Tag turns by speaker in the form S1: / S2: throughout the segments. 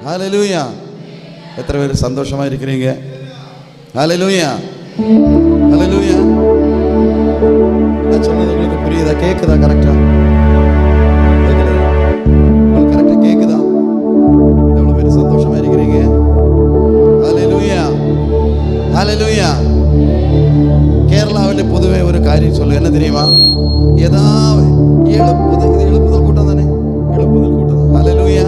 S1: ஹல்லேலூயா. எத்தனை பேர் சந்தோஷமா இருக்கிறீங்க? ஹல்லேலூயா, ஹல்லேலூயா. நான் சொன்னது உங்களுக்கு புரியுதா? கேக்குதா? கரெக்டா உங்களுக்கு கரெக்டா கேக்குதா? எவ்வளவு பேர் சந்தோஷமா இருக்கிறீங்க? ஹல்லேலூயா, ஹல்லேலூயா. கேரளாவில் பொதுவே ஒரு காரியம் சொல்லு, என்ன தெரியுமா? ஏதாவது எழுப்புதல், இது எழுப்புதல் கூட்டம் தானே, எழுப்புதல் கூட்டம். ஹல்லேலூயா.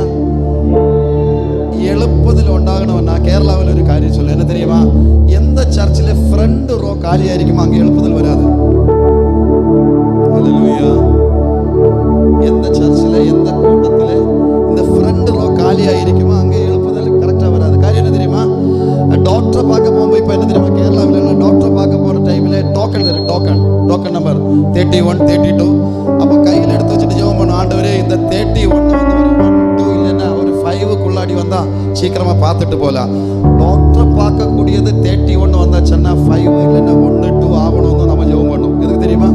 S1: எழுப்புதல் உண்டாகணும்னா கேரளாவில் ஒரு காரியம் சொல்லு, என்ன தெரியுமா? எந்த சர்ச்சில் ஃப்ரண்ட் ரோ காலியாയിരിக்குமோ அங்கே எழுப்புதல் வராது. ஹல்லேலூயா. எந்த சர்ச்சில் எந்த கூட்டத்தில் இந்த ஃப்ரண்ட் ரோ காலியாயிருக்குமோ அங்கே எழுப்புதல் கரெக்டாக வராது. காரியம் என்ன தெரியுமா? டாக்டரை பார்க்க போகும்போது இப்போ என்ன தெரியுமா, கேரளாவில் டாக்டரை பார்க்க போகிற டைமில் டோக்கன் நம்பர் 31, 32 அப்போ கையில் எடுத்து வச்சுட்டு ஜெபம் பண்ணும், ஆண்டவரே இந்த 31 வந்து ஒரு 1, 2 இல்லைன்னா ஒரு 5க்குள்ளாடி வந்தால் சீக்கிரமாக பார்த்துட்டு போகலாம். டாக்டரை பார்க்கக்கூடியது 31 வந்தாச்சுன்னா 5 இல்லைன்னா 1, 2 ஆகணும்னு நம்ம ஜெபம் பண்ணணும். எதுக்கு தெரியுமா?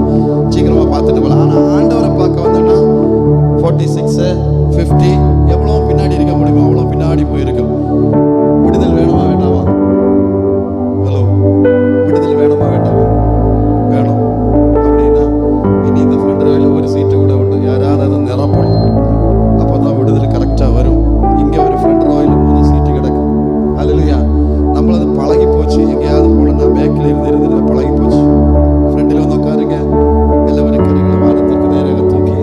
S1: சீக்கிரமாக பார்த்துட்டு போகலாம். ஆனால் ஆண்டவரை பார்க்க வந்தோன்னா 46, 50 எவ்வளோ பின்னாடி இருக்க முடியுமோ அவ்வளோ பின்னாடி போயிருக்கும். விடுதல் வேணுமா வேண்டாமா? ஹலோ, விடுதல் வேணுமா வேண்டாமா? வேணும். அப்படின்னா இனி இந்த ஃப்ரண்ட் ரோவில் ஒரு சீட்டு கூட உண்டு, யாராவது அதை நிரப்பணும். அப்போ தான் விடுதல் கரெக்டாக வரும். இங்கே ஒரு ஃப்ரண்ட் ரோவில் 3 சீட்டு கிடக்கு. ஹல்லேலூயா. நம்மளது பழகி போச்சு. எங்கேயாவது போனோம்னா பேக்கில் இருந்து பழகி போச்சு. ஃப்ரண்டில் வந்து உட்காருங்க, எல்லாரும் கரைகளை வாரத்திற்கு நேராக தூக்கி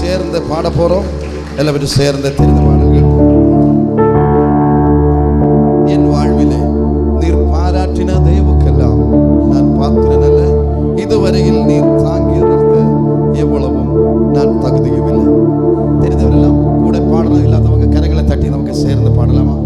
S1: சேர்ந்த பாட போறோம். எல்லாரும் சேர்ந்து தெரிந்த பாடல்கள். என் வாழ்விலே நீர் பாராட்டின தெய்வக்கெல்லாம் நான் பாத்திரனல்ல, இதுவரையில் நீர் தாங்கி நிறுத்த எவ்வளவும் நான் தகுதியுமில்லை. தெரிந்தவரெல்லாம் கூட பாடலாம், இல்லாதவங்க கரைகளை தட்டி நமக்கு சேர்ந்து பாடலாமா?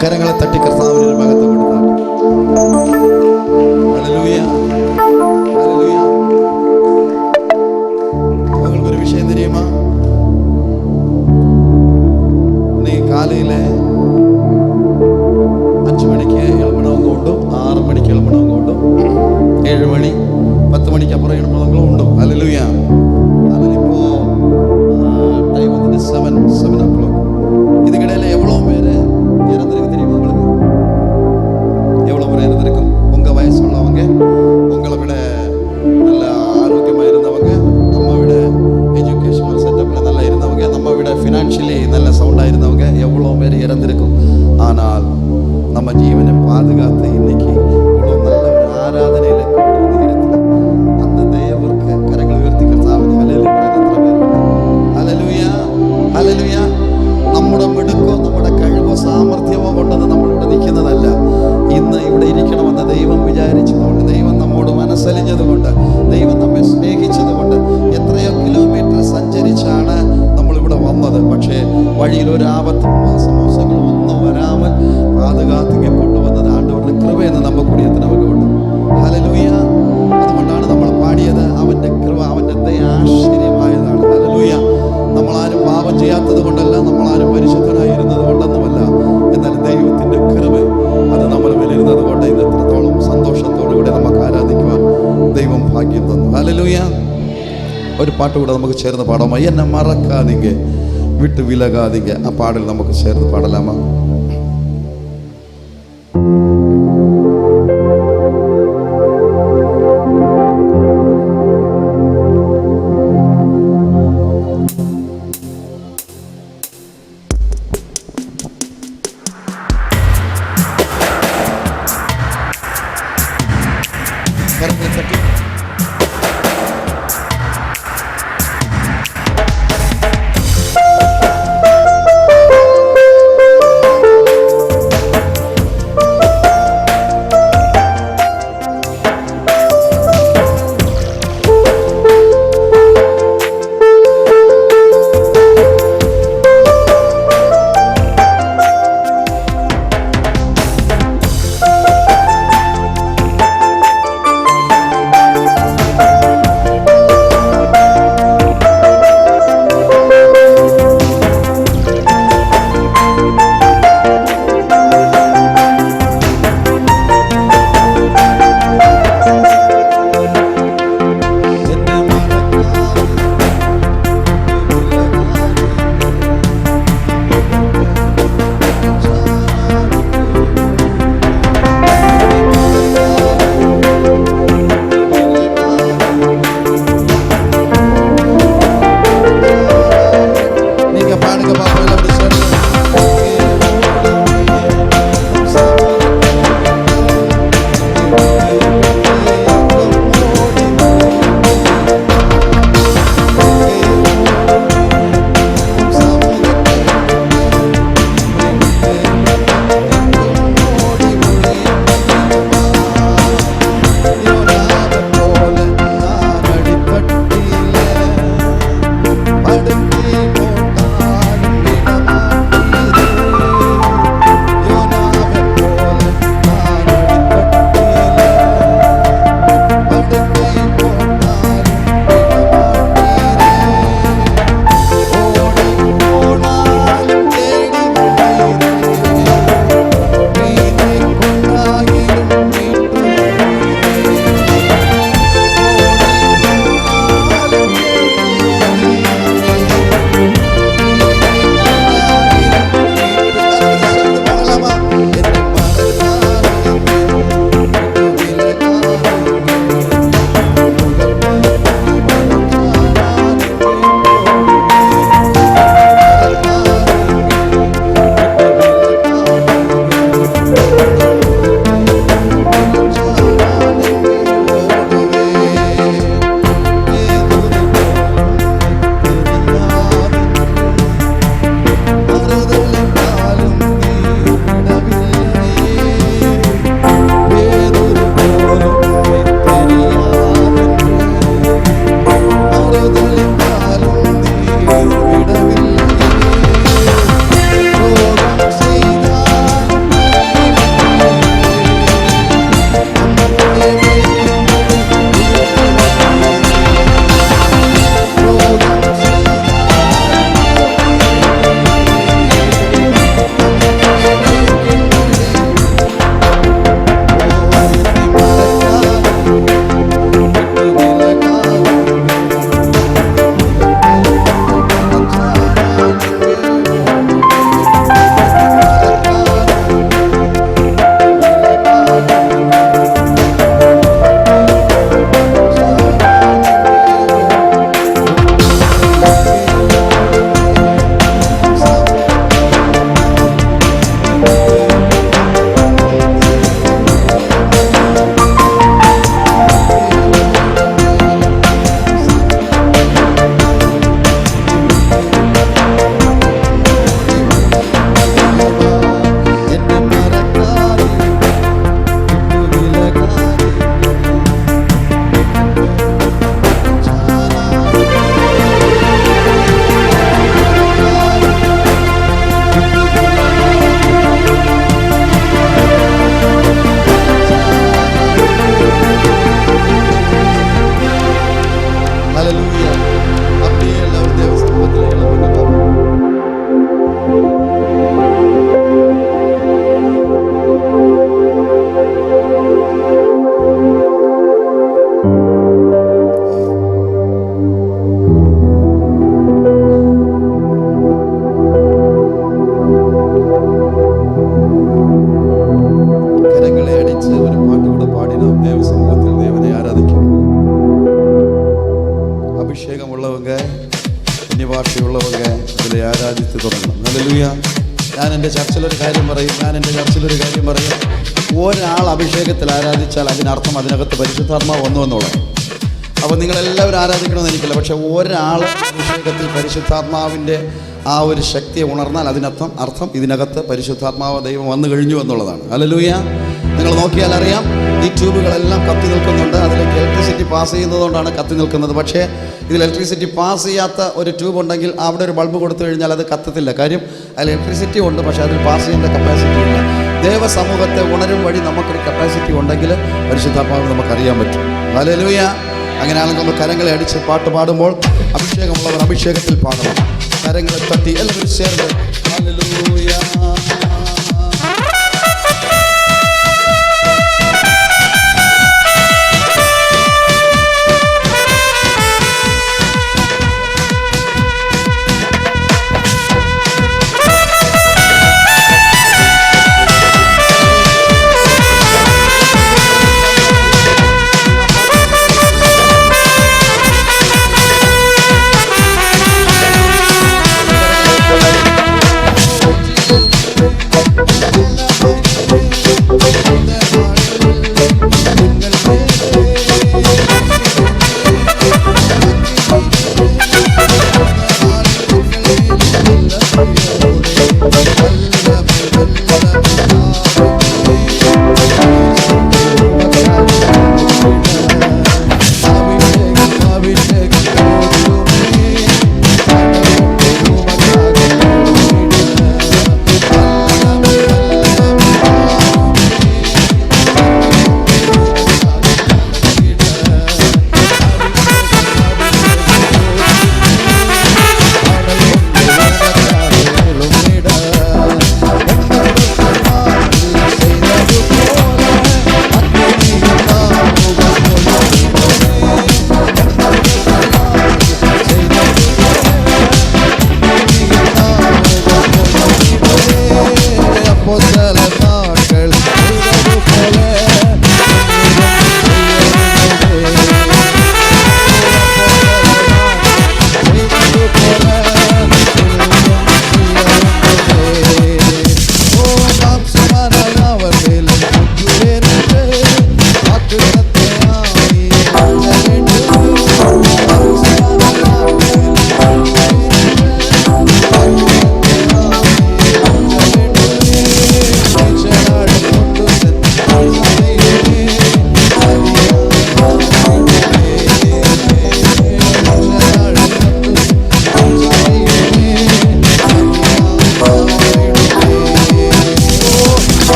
S1: കരങ്ങളെ തട്ടി കർത്താവിന് മഹത്വം കൊടുത്താട്ടെ. Hallelujah, hallelujah. നിങ്ങൾക്കൊരു വിഷയം தெரியுமா? നീ കാലയിലെ 5 മണിക്ക് എഴുമണവും കൊണ്ടും 6 മണിക്ക് എഴുമണവും കൊണ്ടും 7 മണി 10 മണിക്ക് അപ്പുറം എഴുമണവും കൊണ്ടും. ഹല്ലേലൂയ. അതിലിപ്പോ ടൈം வந்து 7 o'clock. இதுக்கிடையில் எவ்வளோ பேர் இறந்துருக்கு தெரியுமா? உங்களுக்கு எவ்வளோ பேர் இறந்துருக்கும்? உங்கள் வயசு உள்ளவங்க, உங்களை விட நல்ல ஆரோக்கியமாக இருந்தவங்க, நம்ம விட எஜுகேஷனல் செட்டப்பில் நல்லா இருந்தவங்க, நம்ம விட ஃபினான்ஷியலி நல்ல சவுண்டாக இருந்தவங்க எவ்வளோ பேர் இறந்துருக்கும். ஆனால் நம்ம ஜீவனை பாதுகாத்து இன்னைக்கு இவ்வளோ நல்ல ஒரு ஆராதனையில் கொண்டு வந்து இருக்கு. அந்த தேவருக்கு கரங்களை உயர்த்தி கர்த்தாவே ഹല്ലേലൂയ, ഹല്ലേലൂയ. നമ്മുടെ മിടുക്കോ നമ്മുടെ കഴിവോ സാമർഥ്യമോ കൊണ്ടൊന്നും നമ്മളിവിടെ നിൽക്കുന്നതല്ല. ഇന്ന് ഇവിടെ ഇരിക്കണമെന്ന് ദൈവം വിചാരിച്ചതുകൊണ്ട്, ദൈവം നമ്മോട് മനസ്സലിഞ്ഞതുകൊണ്ട്, ദൈവം നമ്മെ സ്നേഹിച്ചതുകൊണ്ട് എത്രയോ കിലോമീറ്റർ സഞ്ചരിച്ചാണ് നമ്മളിവിടെ വന്നത്. പക്ഷേ വഴിയിൽ ഒരു ആപത്തും മാസമോസങ്ങളും ഒന്നും വരാமல் പാതുകാത്തിങ്ങെ കൊണ്ടുവന്നത് ആണ്ടവരുടെ കൃപയെന്ന് നമുക്ക് കൂടി എത്തണമെന്നുണ്ട്. ഹല്ലേലൂയ. അതുകൊണ്ടാണ് നമ്മൾ പാടിയത്, അവൻ്റെ കൃപ, അവൻ്റെ ദൈവത്തെ ആശ്ചര്യമായതാണ്. ഹല്ലേലൂയ. നമ്മളാരും പാപം ചെയ്യാത്തത് കൊണ്ടല്ല, നമ്മളാരും പരിശുദ്ധനായിരുന്നത് കൊണ്ടൊന്നുമല്ല, എന്നാൽ ദൈവത്തിന്റെ കൃപ അത് നമ്മൾ വിലയിരുന്നത് കൊണ്ട് ഇന്ന് എത്രത്തോളം സന്തോഷത്തോടുകൂടി നമുക്ക് ആരാധിക്കുവാൻ ദൈവം ഭാഗ്യം തന്നു. ഹല്ലേലൂയ. ഒരു പാട്ട് കൂടെ നമുക്ക് ചേർന്ന് പാടാമോ? എന്നെ മറക്കാതിങ്ക വിട്ടു വിലകാതിങ്ക. ആ പാടൽ നമുക്ക് ചേർന്ന് പാടലാമോ? அபிஷேகமுள்ளவங்க, அந்நியபாஷை உள்ளவங்க இதில் ஆராதித்து தொடங்கணும். ഹല്ലേലൂയ. ഞാൻ എൻ്റെ ചർച്ചിലൊരു കാര്യം പറയും. ഒരാൾ അഭിഷേകത്തിൽ ആരാധിച്ചാൽ അതിനർത്ഥം അതിനകത്ത് പരിശുദ്ധാത്മാവ് വന്നു എന്നുള്ളത്. അപ്പോൾ നിങ്ങളെല്ലാവരും ആരാധിക്കണമെന്ന് എനിക്കില്ല, പക്ഷേ ഒരാൾ അഭിഷേകത്തിൽ പരിശുദ്ധാത്മാവിൻ്റെ ആ ഒരു ശക്തിയെ ഉണർന്നാൽ അർത്ഥം ഇതിനകത്ത് പരിശുദ്ധാത്മാവ് ദൈവം വന്നു കഴിഞ്ഞു എന്നുള്ളതാണ്. ഹല്ലേലൂയ. നിങ്ങൾ നോക്കിയാൽ അറിയാം, ഈ ട്യൂബുകളെല്ലാം കത്തി നിൽക്കുന്നുണ്ട്. അതിലേക്ക് ഇലക്ട്രിസിറ്റി പാസ് ചെയ്യുന്നതുകൊണ്ടാണ് കത്തി നിൽക്കുന്നത്. പക്ഷേ ഇതിൽ ഇലക്ട്രിസിറ്റി പാസ് ചെയ്യാത്ത ഒരു ട്യൂബ് ഉണ്ടെങ്കിൽ അവിടെ ഒരു ബൾബ് കൊടുത്തു കഴിഞ്ഞാൽ അത് കത്തത്തില്ല. കാര്യം അതിൽ ഇലക്ട്രിസിറ്റി ഉണ്ട്, പക്ഷേ അതിൽ പാസ് ചെയ്യേണ്ട കപ്പാസിറ്റി ഇല്ല. ദേവസമൂഹത്തെ ഉണരും വഴി നമുക്കൊരു കപ്പാസിറ്റി ഉണ്ടെങ്കിൽ പരിശുദ്ധാത്മാവ് നമുക്കറിയാൻ പറ്റും. ഹല്ലേലൂയ. അങ്ങനെയാണെങ്കിൽ നമ്മൾ കരങ്ങളെ അടിച്ച് പാട്ട് പാടുമ്പോൾ അഭിഷേകമുള്ളവർ അഭിഷേകത്തിൽ പാടണം. കരങ്ങളെ തട്ടി എല്ലാവരും ചേർന്ന് ഹല്ലേലൂയ.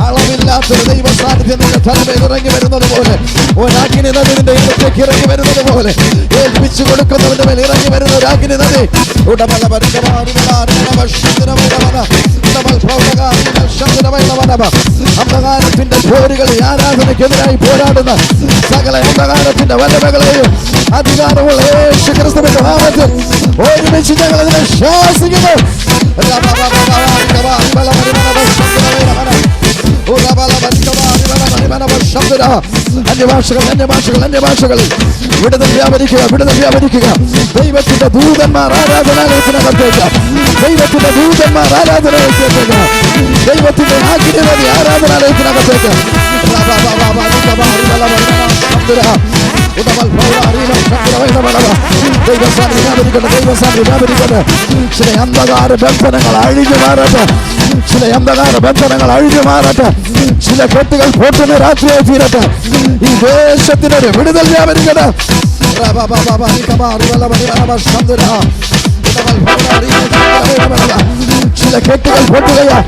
S2: അളവില്ലാത്തൊരു ദൈവ സാന്നിധ്യം നിന്റെ തലമേൽ ഇറങ്ങി വരുന്നത് പോലെ, ഒരാഗ്നി നദി നിന്റെ ഇടത്തേക്ക് ഇറങ്ങി വരുന്നത് പോലെ, ഏൽപ്പിച്ചു കൊടുക്കുന്നവന്റെ മേൽ ഇറങ്ങി വരുന്ന ഒരാഗ്നി നദി അന്ധകാരത്തിന്റെ പോരുകളെ ആരാധനയ്ക്കെതിരായി പോരാടുന്ന സകല അന്ധകാരത്തിന്റെ വല്ലഭകളെയും അധികാരമുള്ള യേശു ക്രിസ്തുവിന്റെ നാമത്തിൽ ഒരുമിച്ച് ഞങ്ങൾ അതിനെ ശാസിക്കുന്നു. അന്യഭാഷകൾ വിടുതൽ വ്യാപരിക്കുക. ദൈവത്തിന്റെ ദൂതന്മാർ ആരാധനാലയത്തിനകത്തേക്ക്, ദൈവത്തിന്റെ ആഗ്നിനദി ആരാധനാലയത്തിനകത്തേക്ക് ചില അന്ധകാര ബന്ധനങ്ങൾ അഴിഞ്ഞു മാറട്ടെ, ചില കെട്ടുകൾ പൊട്ടുന്ന രാത്രിയായി തീരട്ടെ. ഈ ദേശത്തിനൊരു വിടുതൽ വ്യാപരിക്കട്ടെ. കെട്ടുകൾ പൊട്ടുകയാ.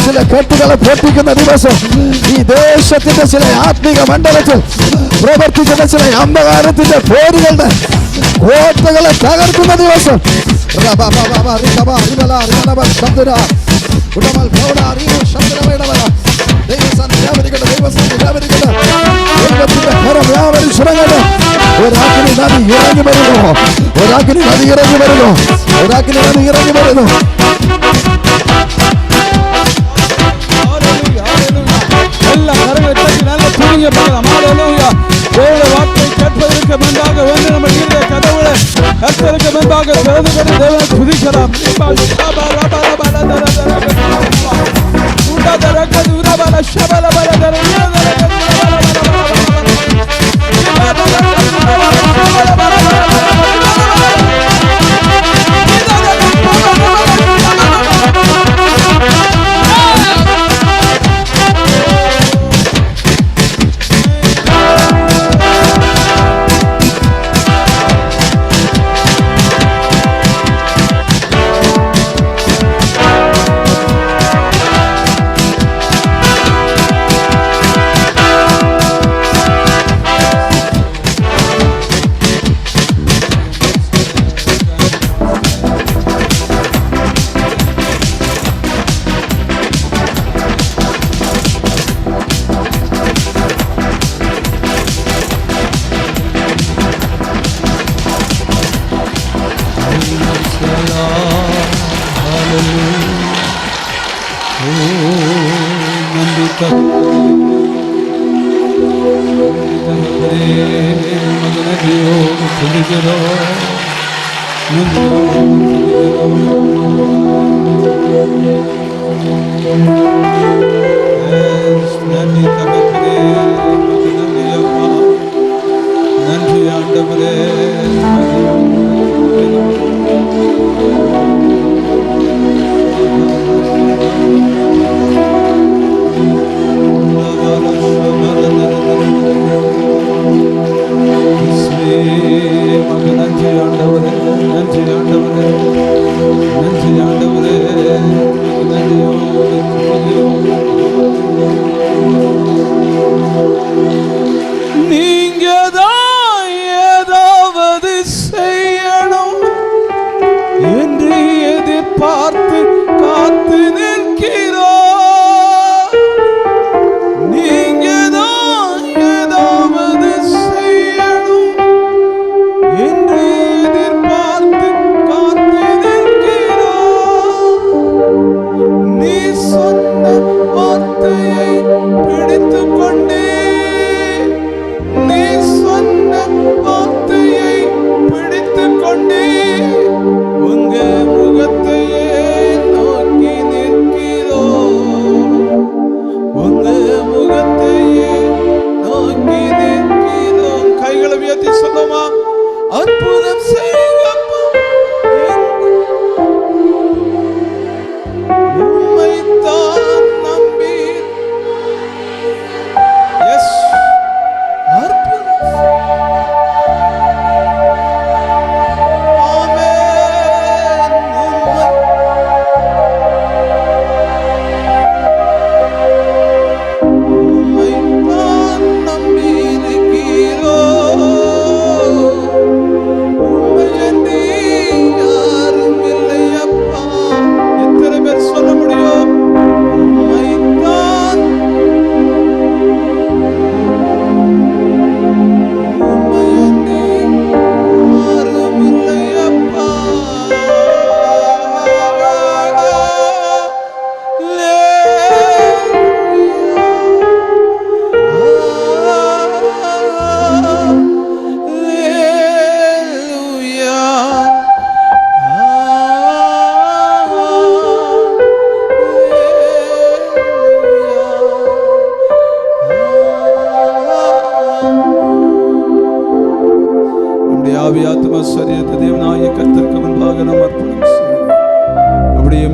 S2: ചില കെട്ടുകളെ പൊട്ടിക്കുന്ന ദിവസം ഈ ദേശത്തിന്റെ ചില ആത്മീക മണ്ഡലത്തിൽ പ്രവർത്തിക്കുന്ന ചില അന്ധകാരത്തിന്റെ പേരുകളുടെ കോട്ടകളെ തകർക്കുന്ന ദിവസം. ഒരാക്കിന് നദി ഇറങ്ങി വരുന്നു, ഒരാക്കിന് നദി ഇറങ്ങി വരുന്നു, ഒരാക്കിന് നദി ഇറങ്ങി വരുന്നു.
S3: எல்லா கரங்களை தட்டி நல்ல துணிங்க பார்க்கலாம். ஹல்லேலூயா. தேவனுடைய வார்த்தை கேட்பதற்கு முன்பாக வந்து நம்ம இருந்த கதவுகளை கர்த்தருக்கு முன்பாக திறந்துவிட்டு தேவனை துதிக்கலாம்.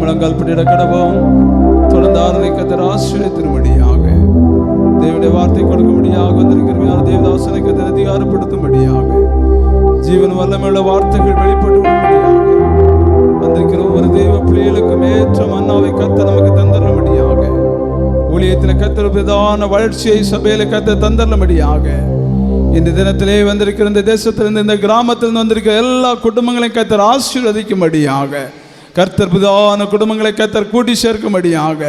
S3: முழங்கால் படியிட கடவோம். தொடர்ந்து ஆராதனைக்கு ஆசீர்வதிக்கும்படியாக தேவனுடைய வார்த்தை கொடுக்கும்படியாக வந்திருக்கிற தேவதாசனுக்கு அதிகாரப்படுத்தும்படியாக ஜீவன் வல்லமையுள்ள வார்த்தைகள் வெளிப்பட்டு விடும்படியாக வந்திருக்கிற ஒவ்வொரு தேவ பிள்ளைகளுக்கும் ஏற்ற ஏற்ற மன்னாவை கர்த்தர் நமக்கு தந்தரும்படியாக, ஊழியத்தில் கர்த்தர் பிரதான வளர்ச்சியை சபையில கர்த்தர் தந்தரும்படியாக, இந்த தினத்திலே வந்திருக்கிற இந்த தேசத்திலிருந்து இந்த கிராமத்திலிருந்து வந்திருக்கிற எல்லா குடும்பங்களையும் கர்த்தர் ஆசீர்வதிக்கும்படியாக, கர்த்தர் பிரதான குடும்பங்களை கர்த்தர் கூட்டி சேர்க்கும்படியாக,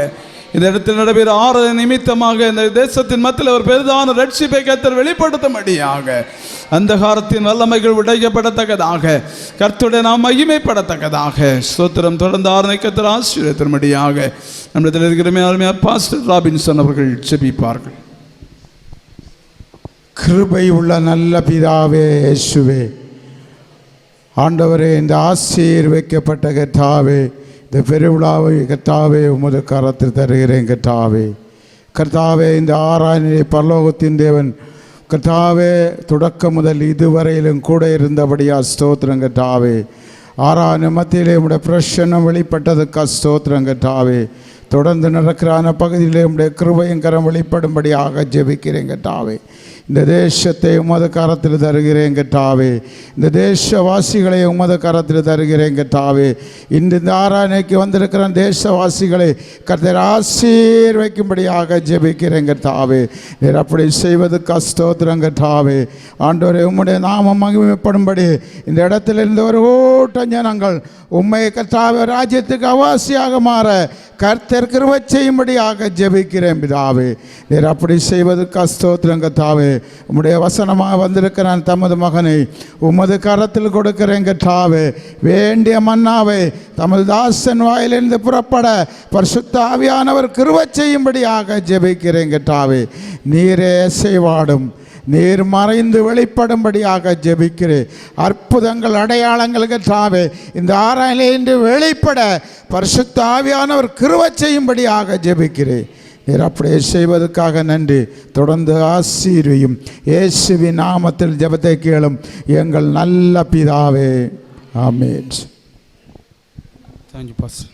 S3: இந்த இடத்தில் நடைபெற ஆராதனை நிமித்தமாக இந்த தேசத்தின் மத்தியில் ஒரு பெரிதான ரட்சிப்பை கர்த்தர் வெளிப்படுத்தும்படியாக, அந்தகாரத்தின் வல்லமைகள் உடைக்கப்படத்தக்கதாக, கர்த்தருடைய நாம் மகிமைப்படத்தக்கதாக ஸ்தோத்திரம். தொடர்ந்து ஆராதனை கர்த்தர் ஆசீர்வதிக்கும்படியாக நம்மிடத்தில் இருக்கிற பாஸ்டர் ராபின்சன் அவர்கள் ஜெபிப்பார்கள்.
S4: கிருபை உள்ள நல்ல பிதாவே இயேசுவே, ஆண்டவரே, இந்த ஆசீர்வதிக்கப்பட்ட கர்த்தாவே, இந்த பெருவிழாவை கர்த்தாவே உமது கரத்தில் தருகிறேன் கர்த்தாவே. கர்த்தாவே, இந்த ஆராதனை பரலோகத்தின் தேவன் கர்த்தாவே தொடக்கம் முதல் இதுவரையிலும் கூட இருந்தபடியா ஸ்தோத்திரம் கர்த்தாவே. ஆராதனை மத்தியிலே உடைய பிரசன்னம் வெளிப்பட்டதுக்கு ஸ்தோத்திரம் கர்த்தாவே. தொடர்ந்து நடக்கிறான பகுதியிலே உடைய கிருபையும் கரம் வெளிப்படும்படியாக ஜெபிக்கிறேன் கர்த்தாவே. இந்த தேசத்தை உமது கரத்தில் தருகிறேன் கர்த்தாவே. இந்த தேசவாசிகளை உமது கரத்தில் தருகிறேன் கர்த்தாவே. இந்த ஆராதனைக்கு வந்திருக்கிற தேசவாசிகளை கர்த்தர் ஆசீர்வதிக்கும்படியாக ஜெபிக்கிறேன் கர்த்தாவே. நீர் அப்படி செய்வதற்கு ஸ்தோத்திரம் கர்த்தாவே. ஆண்டவரே, உம்முடைய நாமம் மகிமைப்படும்படி இந்த இடத்திலிருந்து ஒரு கூட்டம் ஜனங்கள் உம்மை கர்த்தாவே ராஜ்யத்துக்கு அவாசியாக மாற கர்த்தர் கிருபை செய்யும்படியாக ஜெபிக்கிறேன் பிதாவே. நீர் அப்படி செய்வதற்கு ஸ்தோத்திரம் கர்த்தாவே. உம்முடைய வசனமாக வந்திருக்கிறான் தமது மகனை உமது கரத்தில் கொடுக்கிறேன் கர்த்தாவே. வேண்டிய மன்னாவை தமது தாசன் வாயிலிருந்து புறப்பட பரிசுத்த ஆவியானவர் கிருபை செய்யும்படியாக ஜெபிக்கிறேன் கர்த்தாவே. நீரே செய்வாடும், நீர் மறைந்து வெளிப்படும்படியாக ஜெபிக்கிறேன். அற்புதங்கள் அடையாளங்கள் கர்த்தாவே இந்த ஆராய்ச்சி இன்று வெளிப்பட பரிசுத்த ஆவியானவர் கிருபை செய்யும்படியாக ஜெபிக்கிறேன். நீர் அப்படியே செய்வதற்காக நன்றி. தொடர்ந்து ஆசீர்வதியும். இயேசுவின் நாமத்தில் ஜெபத்தை கேளும் எங்கள் நல்ல பிதாவே. ஆமென்.
S3: Thank you pastor.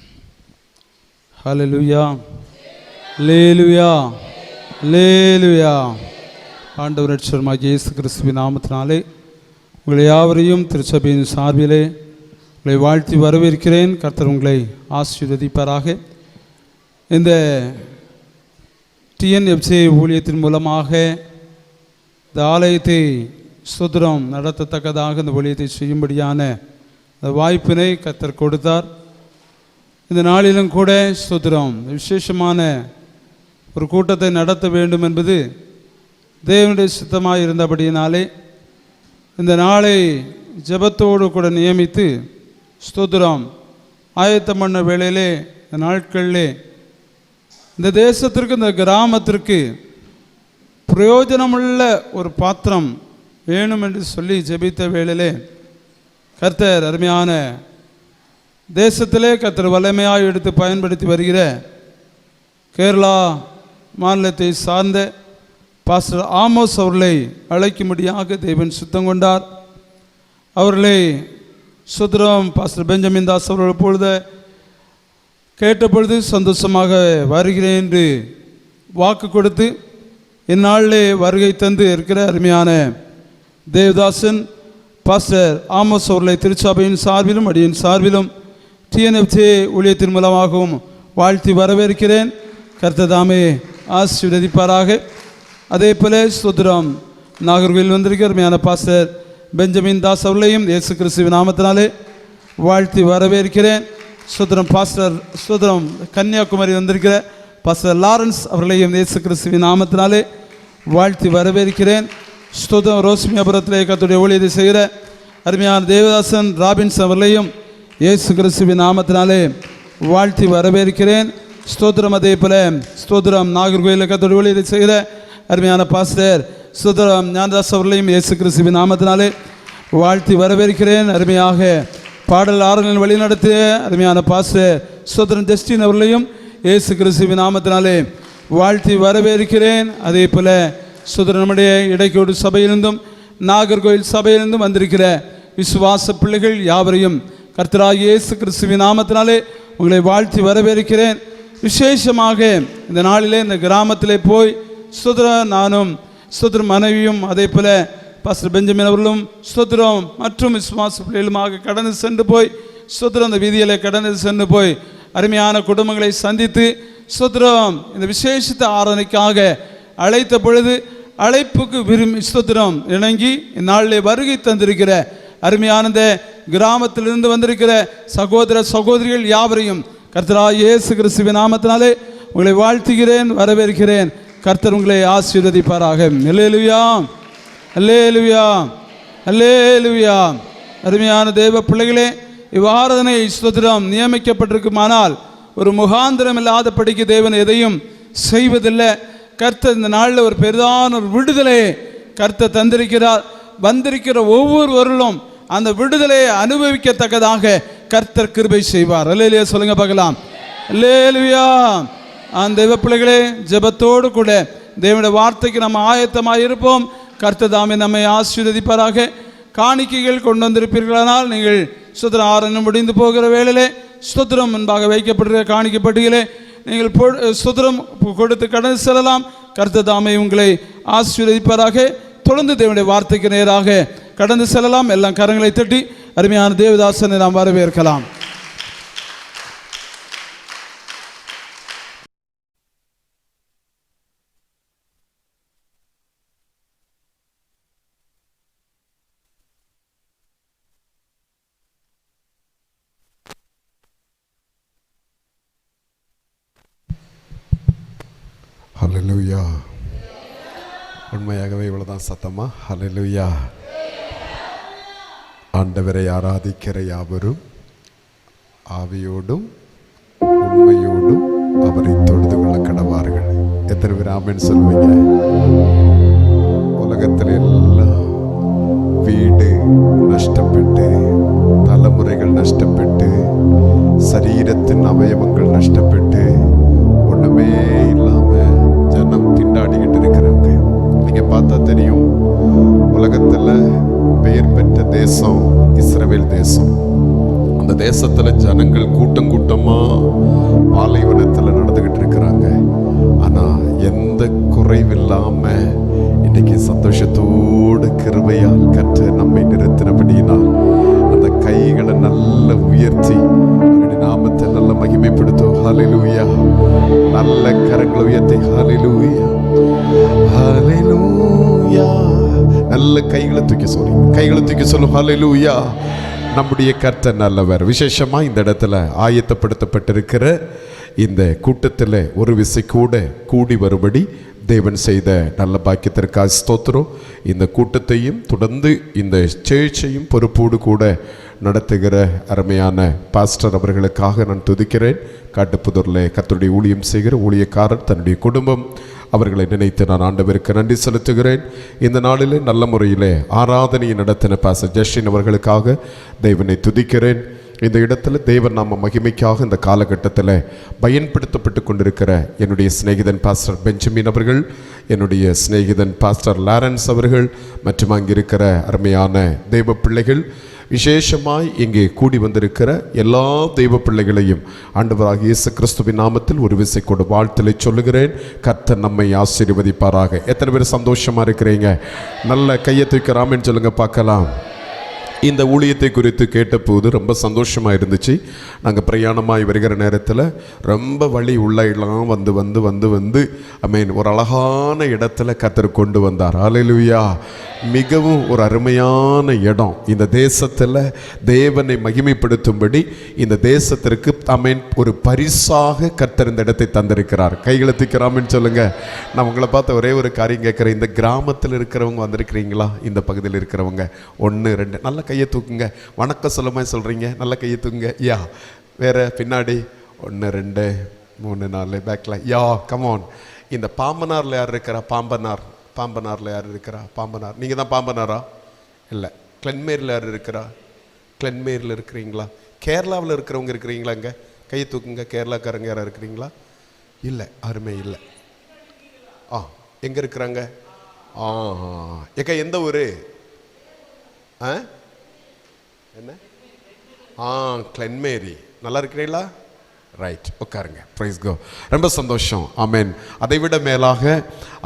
S3: Hallelujah, hallelujah, hallelujah. ஆண்டவர் ரட்சகருமாகிய இயேசு கிறிஸ்துவின் நாமத்தினாலே உங்களை யாவரையும் திருச்சபையின் சார்பிலே உங்களை வாழ்த்தி வரவேற்கிறேன். கர்த்தர் உங்களை ஆசீர்வதிப்பாராக. இந்த டிஎன்எஃப்சி ஊழியத்தின் மூலமாக இந்த ஆலயத்தை ஸ்தோத்திரம் நடத்தத்தக்கதாக இந்த ஊழியத்தை செய்யும்படியான இந்த வாய்ப்பினை கர்த்தர் கொடுத்தார். இந்த நாளிலும் கூட ஸ்தோத்திரம் விசேஷமான ஒரு கூட்டத்தை நடத்த வேண்டும் என்பது தேவனுடைய சித்தமாக இருந்தபடியினாலே இந்த நாளை ஜெபத்தோடு கூட நியமித்து ஸ்தோத்திரம் ஆயத்தம் பண்ண வேளையிலே இந்த நாட்களிலே இந்த தேசத்திற்கு இந்த கிராமத்திற்கு பிரயோஜனமுள்ள ஒரு பாத்திரம் வேணும் என்று சொல்லி ஜெபித்த வேளையிலே கர்த்தர் அருமையான தேசத்திலே கர்த்தர் வல்லமையாக எடுத்து பயன்படுத்தி வருகிற கேரளா மாநிலத்தை சார்ந்த பாஸ்டர் ஆமோஸ் அவர்களை அழைக்கும்படியாக தேவன் சுத்தம் கொண்டார். அவர்களை சுத்திரம் பாஸ்டர் பெஞ்சமின் தாஸ் அவர்கள் பொழுது கேட்டபொழுது சந்தோஷமாக வருகிறேன் என்று வாக்கு கொடுத்து இந்நாளிலே வருகை தந்து இருக்கிற அருமையான தேவதாசன் பாஸ்டர் ஆமோஸ் அவர்களை திருச்சபையின் சார்பிலும் அடியின் சார்பிலும் டிஎன்எஃப்சி ஊழியத்தின் மூலமாகவும் வாழ்த்தி வரவேற்கிறேன். கர்த்தர் தாமே ஆசீர்வதிப்பாராக. அதே போல ஸ்தோத்திரம் நாகர்கோவில் வந்திருக்கிற அருமையான பாஸ்டர் பெஞ்சமின் தாஸ் அவர்களையும் இயேசு கிறிஸ்துவின் நாமத்தினாலே வாழ்த்தி வரவேற்கிறேன். ஸ்தோத்திரம் பாஸ்டர் ஸ்தோத்திரம் கன்னியாகுமரி வந்திருக்கிற பாஸ்டர் லாரன்ஸ் அவர்களையும் இயேசு கிறிஸ்துவின் நாமத்தினாலே வாழ்த்தி வரவேற்கிறேன். ஸ்தோத்திரம் ரோஸ்மியாபுரத்திலே கர்த்தருடைய ஊழியத்தை செய்கிற அருமையான தேவதாசன் ராபின்ஸ் அவர்களையும் இயேசு கிறிஸ்துவின் நாமத்தினாலே வாழ்த்தி வரவேற்கிறேன். ஸ்தோத்திரம் அதே போல ஸ்தோத்திரம் நாகர்கோயிலில் கர்த்தருடைய ஊழியத்தை செய்கிற அருமையான பாஸ்டர் ஸ்தோத்திரம் ஞானதாஸ் அவர்களையும் இயேசு கிறிஸ்துவின் நாமத்தினாலே வாழ்த்தி வரவேற்கிறேன். அருமையாக பாடல் ஆறுகளில் வழிநடத்திய அருமையான பாஸ்டர் ஸ்தோத்திரம் ஜஸ்டின் அவர்களையும் இயேசு கிறிஸ்துவின் நாமத்தினாலே வாழ்த்தி வரவேற்கிறேன். அதே போல ஸ்தோத்திரம் நம்முடைய இடைக்கோடு சபையிலிருந்தும் நாகர்கோயில் சபையிலிருந்தும் வந்திருக்கிற விசுவாச பிள்ளைகள் யாவரையும் கர்த்தராகிய இயேசு கிறிஸ்துவின் நாமத்தினாலே உங்களை வாழ்த்தி வரவேற்கிறேன். விசேஷமாக இந்த நாளிலே இந்த கிராமத்திலே போய் ஸ்தோத்திரம் நானும் ஸ்தோத்திரம் மனைவியும் அதே போல பாஸ்டர் பெஞ்சமின் அவர்களும் ஸ்தோத்திரம் மற்றும் விசுவாச பிள்ளைகளுமாக கடந்து சென்று போய் ஸ்தோத்திரம் அந்த வீதியிலே கடந்து சென்று போய் அருமையான குடும்பங்களை சந்தித்து ஸ்தோத்திரம் இந்த விசேஷித்த ஆராதனைக்காக அழைத்த பொழுது அழைப்புக்கு விரும்பி ஸ்தோத்திரம் இணங்கி இந்நாளிலே வருகை தந்திருக்கிற அருமையான இந்த கிராமத்திலிருந்து வந்திருக்கிற சகோதர சகோதரிகள் யாவரையும் கர்த்தராகிய இயேசு கிறிஸ்துவின் நாமத்தினாலே உங்களை வாழ்த்துகிறேன், வரவேற்கிறேன். கர்த்தர் உங்களை ஆசீர்வதிப்பாராக. அல்லேலூயா, அல்லேலூயா, அல்லேலூயா. அருமையான தேவ பிள்ளைகளே, இவ்வாராதனை ஸ்தோத்திரம் நியமிக்கப்பட்டிருக்குமானால் ஒரு முகாந்திரம் இல்லாதபடிக்கு தேவன் எதையும் செய்வதில்லை. கர்த்தர் இந்த நாளில் ஒரு பெரிதான ஒரு விடுதலையை கர்த்தர் தந்திருக்கிறார். வந்திருக்கிற ஒவ்வொருவர்களும் அந்த விடுதலையை அனுபவிக்கத்தக்கதாக கர்த்தர் கிருபை செய்வார். அல்லேலூயா சொல்லுங்க பார்க்கலாம். அல்லேலூயா. அந்த தேவ பிள்ளைகளே, ஜெபத்தோடு கூட தேவனுடைய வார்த்தைக்கு நம்ம ஆயத்தமாக இருப்போம். கர்த்தர் தாமே நம்மை ஆசீர்வதிப்பாராக. காணிக்கைகள் கொண்டு வந்திருப்பீர்களானால் நீங்கள் ஸ்தோத்திரம் ஆராதனை முடிந்து போகிற வேளையிலே ஸ்தோத்திரம் முன்பாக வைக்கப்படுகிற காணிக்கை பட்டியலை நீங்கள் ஸ்தோத்திரம் கொடுத்து கடந்து செல்லலாம். கர்த்தர் தாமே உங்களை ஆசீர்வதிப்பாராக. தொடர்ந்து தேவனுடைய வார்த்தைக்கு நேராக கடந்து செல்லலாம். எல்லாம் கரங்களை தட்டி அருமையான தேவதாசனை நாம் வரவேற்கலாம்.
S5: ஹல்லேலூயா. உண்மையாகவே இவ்வளவுதான் சத்தமா? ஹல்லேலூயா. ஆண்டவரை ஆராதிக்கிற யாவரும் ஆவியோடும் உண்மையோடும் அவரை தொழுது கொள்ள கடவார்கள். எத்தனை பேர் ஆமென் சொல்லுவீங்க? உலகத்தில் எல்லாம் வீடு நஷ்டப்பட்டு, தலைமுறைகள் நஷ்டப்பட்டு, சரீரத்தின் அவயவங்கள் நஷ்டப்பட்டு, ஒண்ணுமே இல்லாம ஜனம் திண்டாடிக்கிட்டு இருக்கிறாங்க. நீங்க பார்த்தா தெரியும், உலகத்துல பெயர் பெற்ற தேசம் இஸ்ரவேல் தேசம். அந்த தேசத்துல ஜனங்கள் கூட்டம் கூட்டமா பாலைவனத்துல நடந்துகிட்டு இருக்கிறாங்க. ஆனா எந்த குறைவில்லாம இன்னைக்கு சந்தோஷத்தோடு கிருபையால் கற்று நம்மை நிறுத்தினபடியினால் அந்த கைகளை நல்ல உயர்த்தி அவருடைய நாமத்தை நல்ல மகிமைப்படுத்தும். ஹல்லேலூயா. நல்ல கரங்களை உயர்த்தி ஹல்லேலூயா, ஹல்லேலூயா. நல்ல கைகளை தூக்கி சொல்லும் ஹல்லேலூயா. நம்முடைய கர்த்தர் நல்லவர். விசேஷமா இந்த இடத்துல ஆயத்தப்படுத்தப்பட்டிருக்கிற இந்த கூட்டத்தில் ஒரு விசை கூட கூடி வரும்படி தேவன் செய்த நல்ல பாக்கியத்திற்காக ஸ்தோத்திரம். இந்த கூட்டத்தையும் தொடர்ந்து இந்த சேர்ச்சையும் பொறுப்போடு கூட நடத்துகிற அருமையான பாஸ்டர் அவர்களுக்காக நான் துதிக்கிறேன். காட்டுப்புதூரில் கர்த்தருடைய ஊழியம் செய்கிற ஊழியக்காரர், தன்னுடைய குடும்பம், அவர்களை நினைத்து நான் ஆண்டவருக்கு நன்றி செலுத்துகிறேன். இந்த நாளிலே நல்ல முறையிலே ஆராதனையை நடத்தின பாஸ்டர் ஜஸ்டின் அவர்களுக்காக தேவனை துதிக்கிறேன். இந்த இடத்துல தேவன் நாம மகிமைக்காக இந்த காலகட்டத்தில் பயன்படுத்தப்பட்டு கொண்டிருக்கிற என்னுடைய சிநேகிதன் பாஸ்டர் பெஞ்சமின் அவர்கள், என்னுடைய சிநேகிதன் பாஸ்டர் லாரன்ஸ் அவர்கள் மற்றும் அங்கிருக்கிற அருமையான தெய்வ பிள்ளைகள், விசேஷமாய் இங்கே கூடி வந்திருக்கிற எல்லா தெய்வ பிள்ளைகளையும் ஆண்டவராகிய இயேசு கிறிஸ்துவின் நாமத்தில் ஒரு விசை கொண்டு வாழ்த்தலை சொல்லுகிறேன். கர்த்தர் நம்மை ஆசீர்வதிப்பாராக. எத்தனை பேர் சந்தோஷமா இருக்கிறீங்க? நல்ல கையை தூக்கி ஆமென் சொல்லுங்க பார்க்கலாம். இந்த ஊழியத்தை குறித்து கேட்டபோது ரொம்ப சந்தோஷமாக இருந்துச்சு. நாங்கள் பிரயாணமாய் வருகிற நேரத்தில் ரொம்ப வழி உள்ளெல்லாம் வந்து வந்து வந்து வந்து ஒரு அழகான இடத்துல கர்த்தர் கொண்டு வந்தார். ஹல்லேலூயா. மிகவும் ஒரு அருமையான இடம். இந்த தேசத்தில் தேவனை மகிமைப்படுத்தும்படி இந்த தேசத்திற்கு ஒரு பரிசாக கர்த்தர் இந்த இடத்தை தந்திருக்கிறார். கைகளை தூக்கிறாமன்னு சொல்லுங்க. நான் உங்களை பார்த்து ஒரே ஒரு காரியம் கேட்குறேன். இந்த கிராமத்தில் இருக்கிறவங்க வந்திருக்கிறீங்களா? இந்த பகுதியில் இருக்கிறவங்க 1 2 நல்ல கையை தூக்குங்க. வணக்கம் சொல்லுமா சொல்கிறீங்க? நல்ல கையை தூக்குங்க. யா. வேற பின்னாடி 1 2 3 4 பேக்கில். யா கமான். இந்த பாம்பனாரில் யார் இருக்கிறா? பாம்பனாரில் யார் இருக்கிறா? பாம்பனார். நீங்கள் தான் பாம்பனாரா? இல்லை. கிளன்மேரில் யார் இருக்கிறா? கிளன்மேரில் இருக்கிறீங்களா? கேரளாவில் இருக்கிறவங்க இருக்கிறீங்களா? இங்கே கையை தூக்குங்க. கேரளாக்காரங்க யாராக இருக்கிறீங்களா? இல்லை. அருமை இல்லை. எங்கே இருக்கிறாங்க? ஏக்கா எந்த ஊர்? என்ன? கிளன்மேரி. நல்லா இருக்கிறீங்களா? ரைட், உட்காருங்க. பிரைஸ் கோ. ரொம்ப சந்தோஷம். ஆமேன். அதை விட மேலாக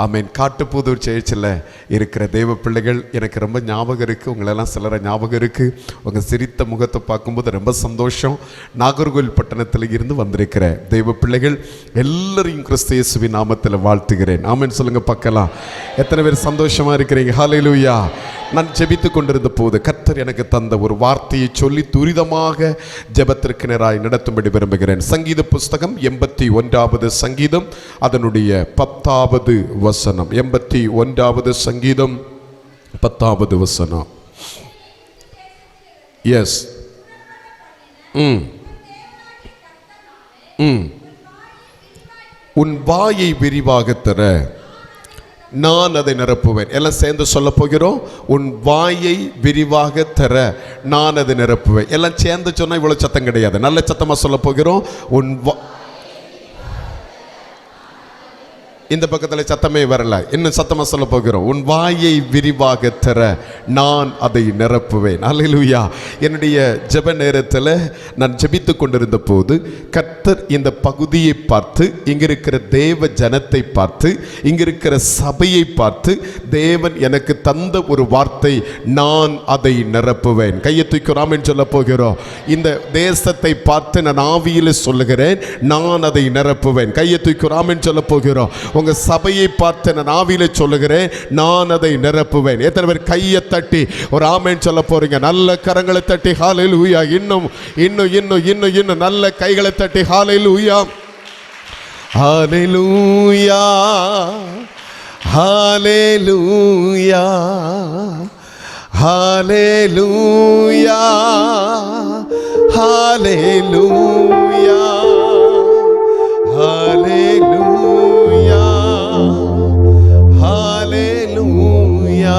S5: ஆமேன், காட்டுப்புதூர் சேர்ச்சில் இருக்கிற தேவ பிள்ளைகள் எனக்கு ரொம்ப ஞாபகம் இருக்குது. உங்களெல்லாம் சிலரை ஞாபகம் இருக்குது. உங்கள் சிரித்த முகத்தை பார்க்கும்போது ரொம்ப சந்தோஷம். நாகர்கோவில் பட்டணத்தில் இருந்து வந்திருக்கிற தேவ பிள்ளைகள் எல்லாரையும் கிறிஸ்து இயேசுவின் நாமத்தில் வாழ்த்துகிறேன். ஆமேன் சொல்லுங்கள் பார்க்கலாம். எத்தனை பேர் சந்தோஷமாக இருக்கிறீங்க? ஹல்லேலூயா. நான் ஜெபித்து கொண்டிருந்த போது கர்த்தர் எனக்கு தந்த ஒரு வார்த்தையை சொல்லி துரிதமாக ஜெபத்திற்கு நேராய் நடத்தும்படி விரும்புகிறேன். சங்கீத புஸ்தகம் 81வது சங்கீதம் அதனுடைய 10வது வசனம். 81வது சங்கீதம் 10வது வசனம். எஸ். உன் வாயை விரிவாக தர நான் அதை நிரப்புவேன். எல்லாம் சேர்ந்து சொல்ல போகிறோம். உன் வாயை விரிவாக தர நான் அதை நிரப்புவேன். எல்லாம் சேர்ந்து சொன்னா இவ்வளவு சத்தம் கிடையாது. நல்ல சத்தமா சொல்ல போகிறோம். இந்த பக்கத்தில் சத்தமே வரல, இன்னும் சத்தமா சொல்ல போகிறோம். உன் வாயை விரிவாக தர நான் அதை நிரப்புவேன். அல்லேலூயா. என்னுடைய ஜெப நேரத்தில் நான் ஜெபித்து கொண்டிருந்த போது கர்த்தர் இந்த பகுதியை பார்த்து, இங்க இருக்கிற தேவ ஜனத்தை பார்த்து, இங்க இருக்கிற சபையை பார்த்து தேவன் எனக்கு தந்த ஒரு வார்த்தை, நான் அதை நிரப்புவேன். கையை தூக்கிறோம் சொல்ல போகிறோம். இந்த தேசத்தை பார்த்து நான் ஆவியில் சொல்லுகிறேன், நான் அதை நிரப்புவேன். கையை தூக்கிறோம் சொல்ல போகிறோம். உங்க சபையை பார்த்து நான் ஆவியிலே சொல்லுகிறேன், நான் அதை நிரப்புவேன். எத்தனை பேர் கையை தட்டி ஒரு ஆமென் சொல்ல போறீங்க? நல்ல கரங்களை தட்டி ஹல்லேலூயா. இன்னும் இன்னும் இன்னும் இன்னும் இன்னும் நல்ல கைகளை தட்டி ஹல்லேலூயா. Hallelujah. Hallelujah. Hallelujah. Hallelujah. Hallelujah. Hallelujah.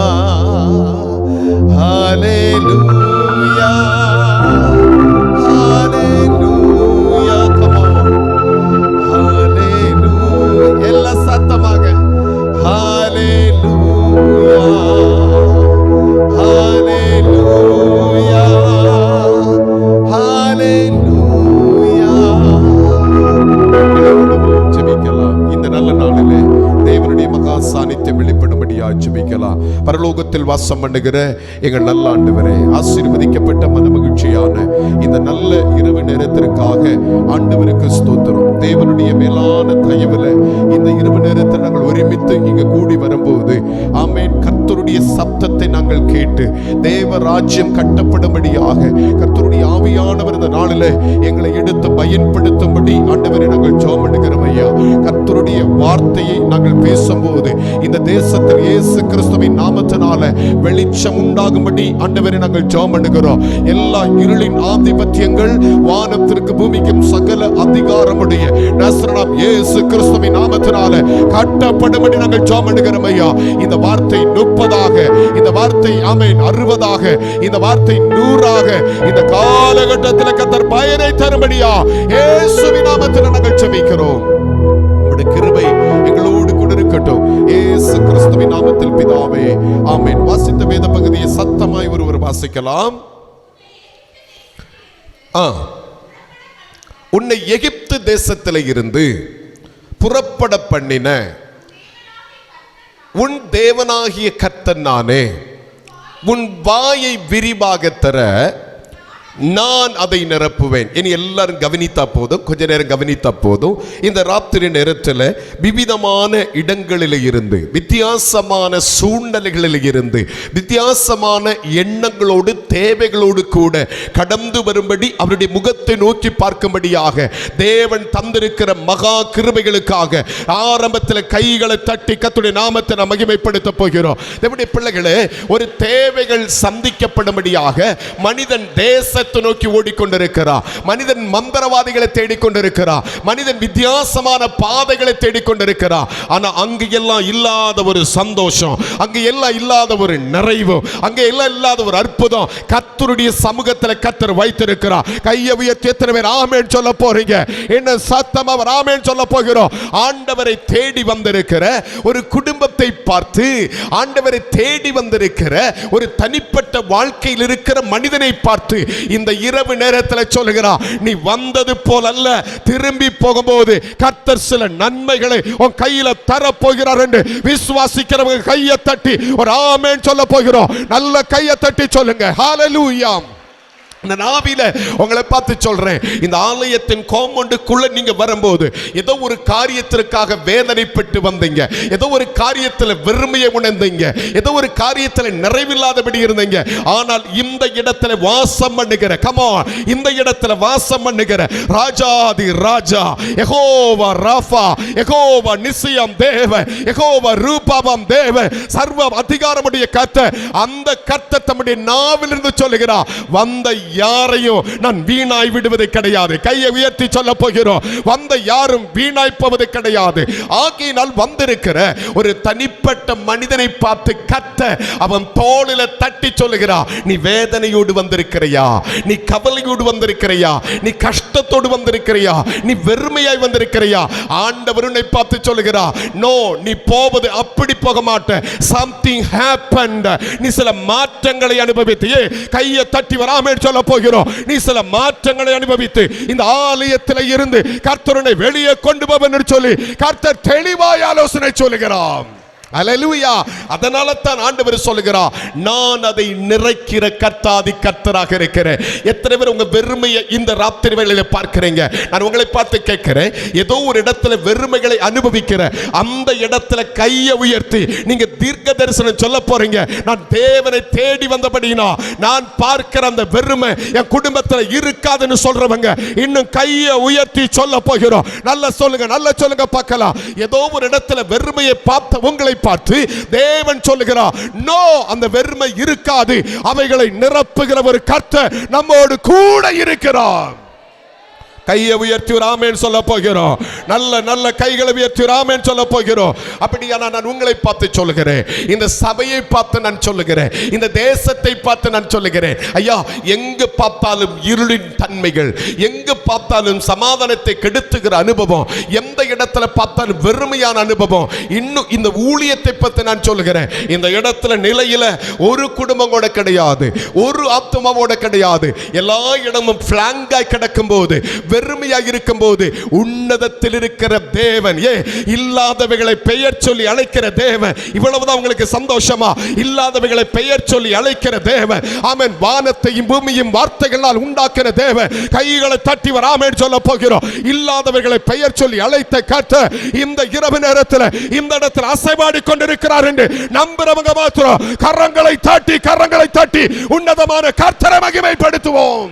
S5: Hallelujah. Hallelujah. Come on. ஹல்லேலூயா. எல்லா சத்தமாக ஹல்லேலூயா. ஹல்லேலூயா. ஹல்லேலூயா. ஜெபிக்கலாம். இந்த நல்ல நாளிலே தேவனுடைய மகா சாநித்தியம் வெளிப்படும்படியா ஜெபிக்கலாம். பரலோகத்தில் வாசம் பண்ணுகிற எங்கள் நல்ல ஆண்டவரே, ஆசீர்வதிக்கப்பட்ட மனமகிழ்ச்சியான இந்த நல்ல இரவு நேரத்திற்காக ஆண்டவருக்கு ஸ்தோத்திரம். தேவனுடைய மேலான தயவுல இந்த இரவு நேரத்தில் நாங்கள் ஒருமித்து இங்கு கூடி வரும்போது ஆமென், கர்த்தருடைய சத்தத்தை நாங்கள் கேட்டு தேவ ராஜ்யம் கட்டப்படும்படியாக கர்த்தருடைய ஆவியானவர் இந்த நாளில் எங்களை எடுத்து பயன்படுத்தும்படி ஆண்டவரை நாங்கள் ஜெபம் பண்ணுகிறோம் ஐயா. கர்த்தருடைய வார்த்தையை நாங்கள் பேசும்போது இந்த தேசத்தில் இயேசு கிறிஸ்துவின் நாமத்தினால வெளிச்சம் உண்டாகும்படி ஆண்டவரை நாங்கள் ஜெபம் பண்ணுகிறோம். எல்லா இருளின் ஆதிபத்தியங்கள் வானத்திற்கு பூமிக்கும் சகல அதிகாரமுடைய நசரேயனாம் இயேசு கிறிஸ்துவின் நாமத்தினால கட்டப்படும்படி நாங்கள் ஜெபம் பண்ணுகிறோம் ஐயா. இந்த வார்த்தை 30ஆக, இந்த வார்த்தை ஆமென் 60ஆக, இந்த வார்த்தை 100ஆக இந்த காலகட்டத்தில் கர்த்தர் பயனை தரும்படியா இயேசுவின் நாமத்தில் நாங்கள் ஜெபிக்கிறோம். உம்முடைய கிருபை எங்களோடு கூட இருக்கட்டும். இயேசு கிறிஸ்துவின் நாமத்தில் பிதாவே, ஆமென். வாசித்த வேத பகுதியை சத்தமாய் ஒருவர் வாசிக்கலாம். உன்னை எகிப்து தேசத்தில் இருந்து புறப்பட பண்ணின உன் தேவனாகிய கர்த்தர் நானே. உன் வாயை விரிவாக தர நான் அதை நிரப்புவேன். இனி எல்லாரும் கவனித்தா போதும், கொஞ்ச நேரம் கவனித்தா போதும். இந்த ராத்திரி நேரத்தில் விவிதமான இடங்களில் இருந்து, வித்தியாசமான சூழ்நிலைகளில் இருந்து, வித்தியாசமான எண்ணங்களோடு தேவைகளோடு கூட கடந்து வரும்படி அவருடைய முகத்தை நோக்கி பார்க்கும்படியாக தேவன் தந்திருக்கிற மகா கிருபைகளுக்காக ஆரம்பத்தில் கைகளை தட்டி கர்த்தருடைய நாமத்தை நாம் மகிமைப்படுத்த போகிறோம். தேவனுடைய பிள்ளைகளே, ஒரு தேவைகள் சந்திக்கப்படும்படியாக மனிதன் தேச நோக்கி ஓடிக்கொண்டிருக்கிறார். மனிதன் மந்திரவாதிகளை தேடிக்கொண்டிருக்கிறார். மனிதன் வித்தியாசமான பாதைகளை தேடிக்கொண்டிருக்கிறார். ஆனா அங்கு எல்லாம் இல்லாத ஒரு சந்தோஷம், அங்கு எல்லாம் இல்லாத ஒரு நிறைவு, அங்கு எல்லாம் இல்லாத ஒரு அற்புதம் கர்த்தருடைய சமூகத்தில் கர்த்தர் வைத்திருக்கிறார். கையை உயர்த்தி எத்தனை பேர் ஆமென் சொல்ல போறீங்க? என்ன சத்தம் அவர் ஆமென் சொல்ல போகிறோம். ஆண்டவரை தேடி வந்திருக்கிற ஒரு குடும்பத்தை பார்த்து, ஆண்டவரை தேடி வந்திருக்கிற ஒரு தனிப்பட்ட வாழ்க்கையில் இருக்கிற மனிதனை பார்த்து இந்த இரவு நேரத்தில் சொல்லுகிறார், நீ வந்தது போல் அல்ல, திரும்பி போகும்போது கர்த்தர் சில நன்மைகளை உன் கையில தர போகிறார் என்று விசுவாசிக்கிறவங்க கையை தட்டி ஒரு ஆமென் சொல்ல போகிறோம். நல்ல கையை தட்டி சொல்லுங்க ஹல்லேலூயா. இந்த நாவில உங்களை பார்த்து சொல்றேன், இந்த ஆலயத்தின் காம்பவுண்டுக்குள்ள நீங்க வரும்போது ஏதோ ஒரு காரியத்திற்காக வேதனைப்பட்டு வந்தீங்க, ஏதோ ஒரு காரியத்தில் வெறுமையை உணர்ந்தீங்க, ஏதோ ஒரு காரியத்தில் நிறைவில்லாதபடி இருந்தீங்க. ஆனால் இந்த இடத்துல வாசம் பண்ணுகிற, கமான், இந்த இடத்துல வாசம் பண்ணுகிற ராஜாதி ராஜா யெகோவா ராஃபா, யெகோவா நிசியம் தேவ, யெகோவா ரூபாவம் தேவ, சர்வ அதிகாரமுடைய கர்த்தர், அந்த கர்த்தர் தம்முடைய நாவிலிருந்து சொல்லுகிறார், வந்த யாரையும் நான் வீணாய் விடுவது கிடையாது. கையை உயர்த்தி சொல்ல போகிறோம், வந்த யாரும் வீணாய் போவது கிடையாது. ஆகையினால் வந்திருக்கிற ஒரு தனிப்பட்ட மனிதனை பார்த்து கர்த்தர் அவன் தோளில தட்டி சொல்லுகிறார், நீ வேதனையோடு வந்திருக்கிறையா, நீ கவலையோடு வந்திருக்கிறையா, நீ கஷ்டத்தோடு வந்திருக்கிறையா, நீ வெறுமையாய் வந்திருக்கிறையா? ஆண்டவர் உன்னை பார்த்து சொல்லுகிறார், நோ, நீ போவது அப்படி போக மாட்ட. something happened. நீ சில மாற்றங்களை அனுபவித்து, கையை தட்டி வராமல் சொல்ல போகிறோம், நீ சில மாற்றங்களை அனுபவித்து இந்த ஆலயத்தில் இருந்து கர்த்தரை வெளியே கொண்டு போவன்னு சொல்லி கர்த்தர் தெளிவாய் ஆலோசனை சொல்லுகிறார். அல்லேலூயா. அதனால தான் ஆண்டவர் சொல்லுகிறார், நான் அதை நிறைக்கிற கர்த்தாதி கர்த்தராக இருக்கிறேன். எத்தனை பேர் உங்க வெறுமையை இந்த ராத்திரி வேளையில பார்க்கிறீங்க? நான் உங்களை பார்த்து கேட்கிறேன், ஏதோ ஒரு இடத்துல வெறுமைகளை அனுபவிக்கிற அந்த இடத்துல கையை உயர்த்தி நீங்க தீர்க்க தரிசனம் சொல்ல போறீங்க, நான் தேவனை தேடி வந்தபடினா நான் பார்க்கிற அந்த வெறுமை என் குடும்பத்தில் இருக்காதுன்னு சொல்றவங்க இன்னும் கையை உயர்த்தி சொல்ல போகிறோம். நல்ல சொல்லுங்க, நல்ல சொல்லுங்க பார்க்கலாம். ஏதோ ஒரு இடத்துல வெறுமையை பார்த்த உங்களை பார்த்து தேவன் சொல்லுகிறார், நோ, அந்த வெறுமை இருக்காது, அவைகளை நிரப்புகிற ஒரு கர்த்தர் நம்மோடு கூட இருக்கிறார். கையை உயர்த்தி ஒரு ஆமென் சொல்ல போகிறோம். நல்ல நல்ல கைகளை உயர்த்தி ஒரு ஆமென் சொல்ல போகிறோம். அப்படியானா நான் உங்களை பார்த்து சொல்லுகிறேன், இந்த சபையை பார்த்து நான் சொல்லுகிறேன், இந்த தேசத்தை பார்த்து நான் சொல்லுகிறேன், ஐயா, எங்கு பார்த்தாலும் இருளின் தன்மைகள், எங்கு பார்த்தாலும் சமாதானத்தை கெடுத்துகிற அனுபவம், எந்த இடத்துல பார்த்தாலும் வெறுமையான அனுபவம். இன்னும் இந்த ஊழியத்தை பற்றி நான் சொல்லுகிறேன், இந்த இடத்துல நிலையில ஒரு குடும்பம் கூட கிடையாது, ஒரு ஆத்மாவோட கிடையாது, எல்லா இடமும் பிளாங்காய் கிடக்கும் போது, வெறுமையாக இருக்கும் போது, உன்னதத்தில் இருக்கிற தேவன், இல்லாதவைகளை பெயர் சொல்லி அழைக்கிற தேவன், இவ்வளவுதான் உங்களுக்கு சந்தோஷமா? இல்லாதவைகளை பெயர் சொல்லி அழைக்கிற தேவன், ஆமென், வானத்தையும் பூமியும் வார்த்தைகளால் உண்டாக்கிற தேவன், கைகளை தட்டி வர ஆமென் சொல்ல போகிறோம். இல்லாதவைகளை பெயர் சொல்லி அழைத்த கர்த்தர் இந்த இரவு நேரத்தில் இந்த இடத்தில் அசைவாடி கொண்டிருக்கிறார் என்று நம்புறவங்க மாத்திரம் கரங்களை தட்டி உன்னதமான கர்த்தரை மகிமைப்படுத்துவோம்.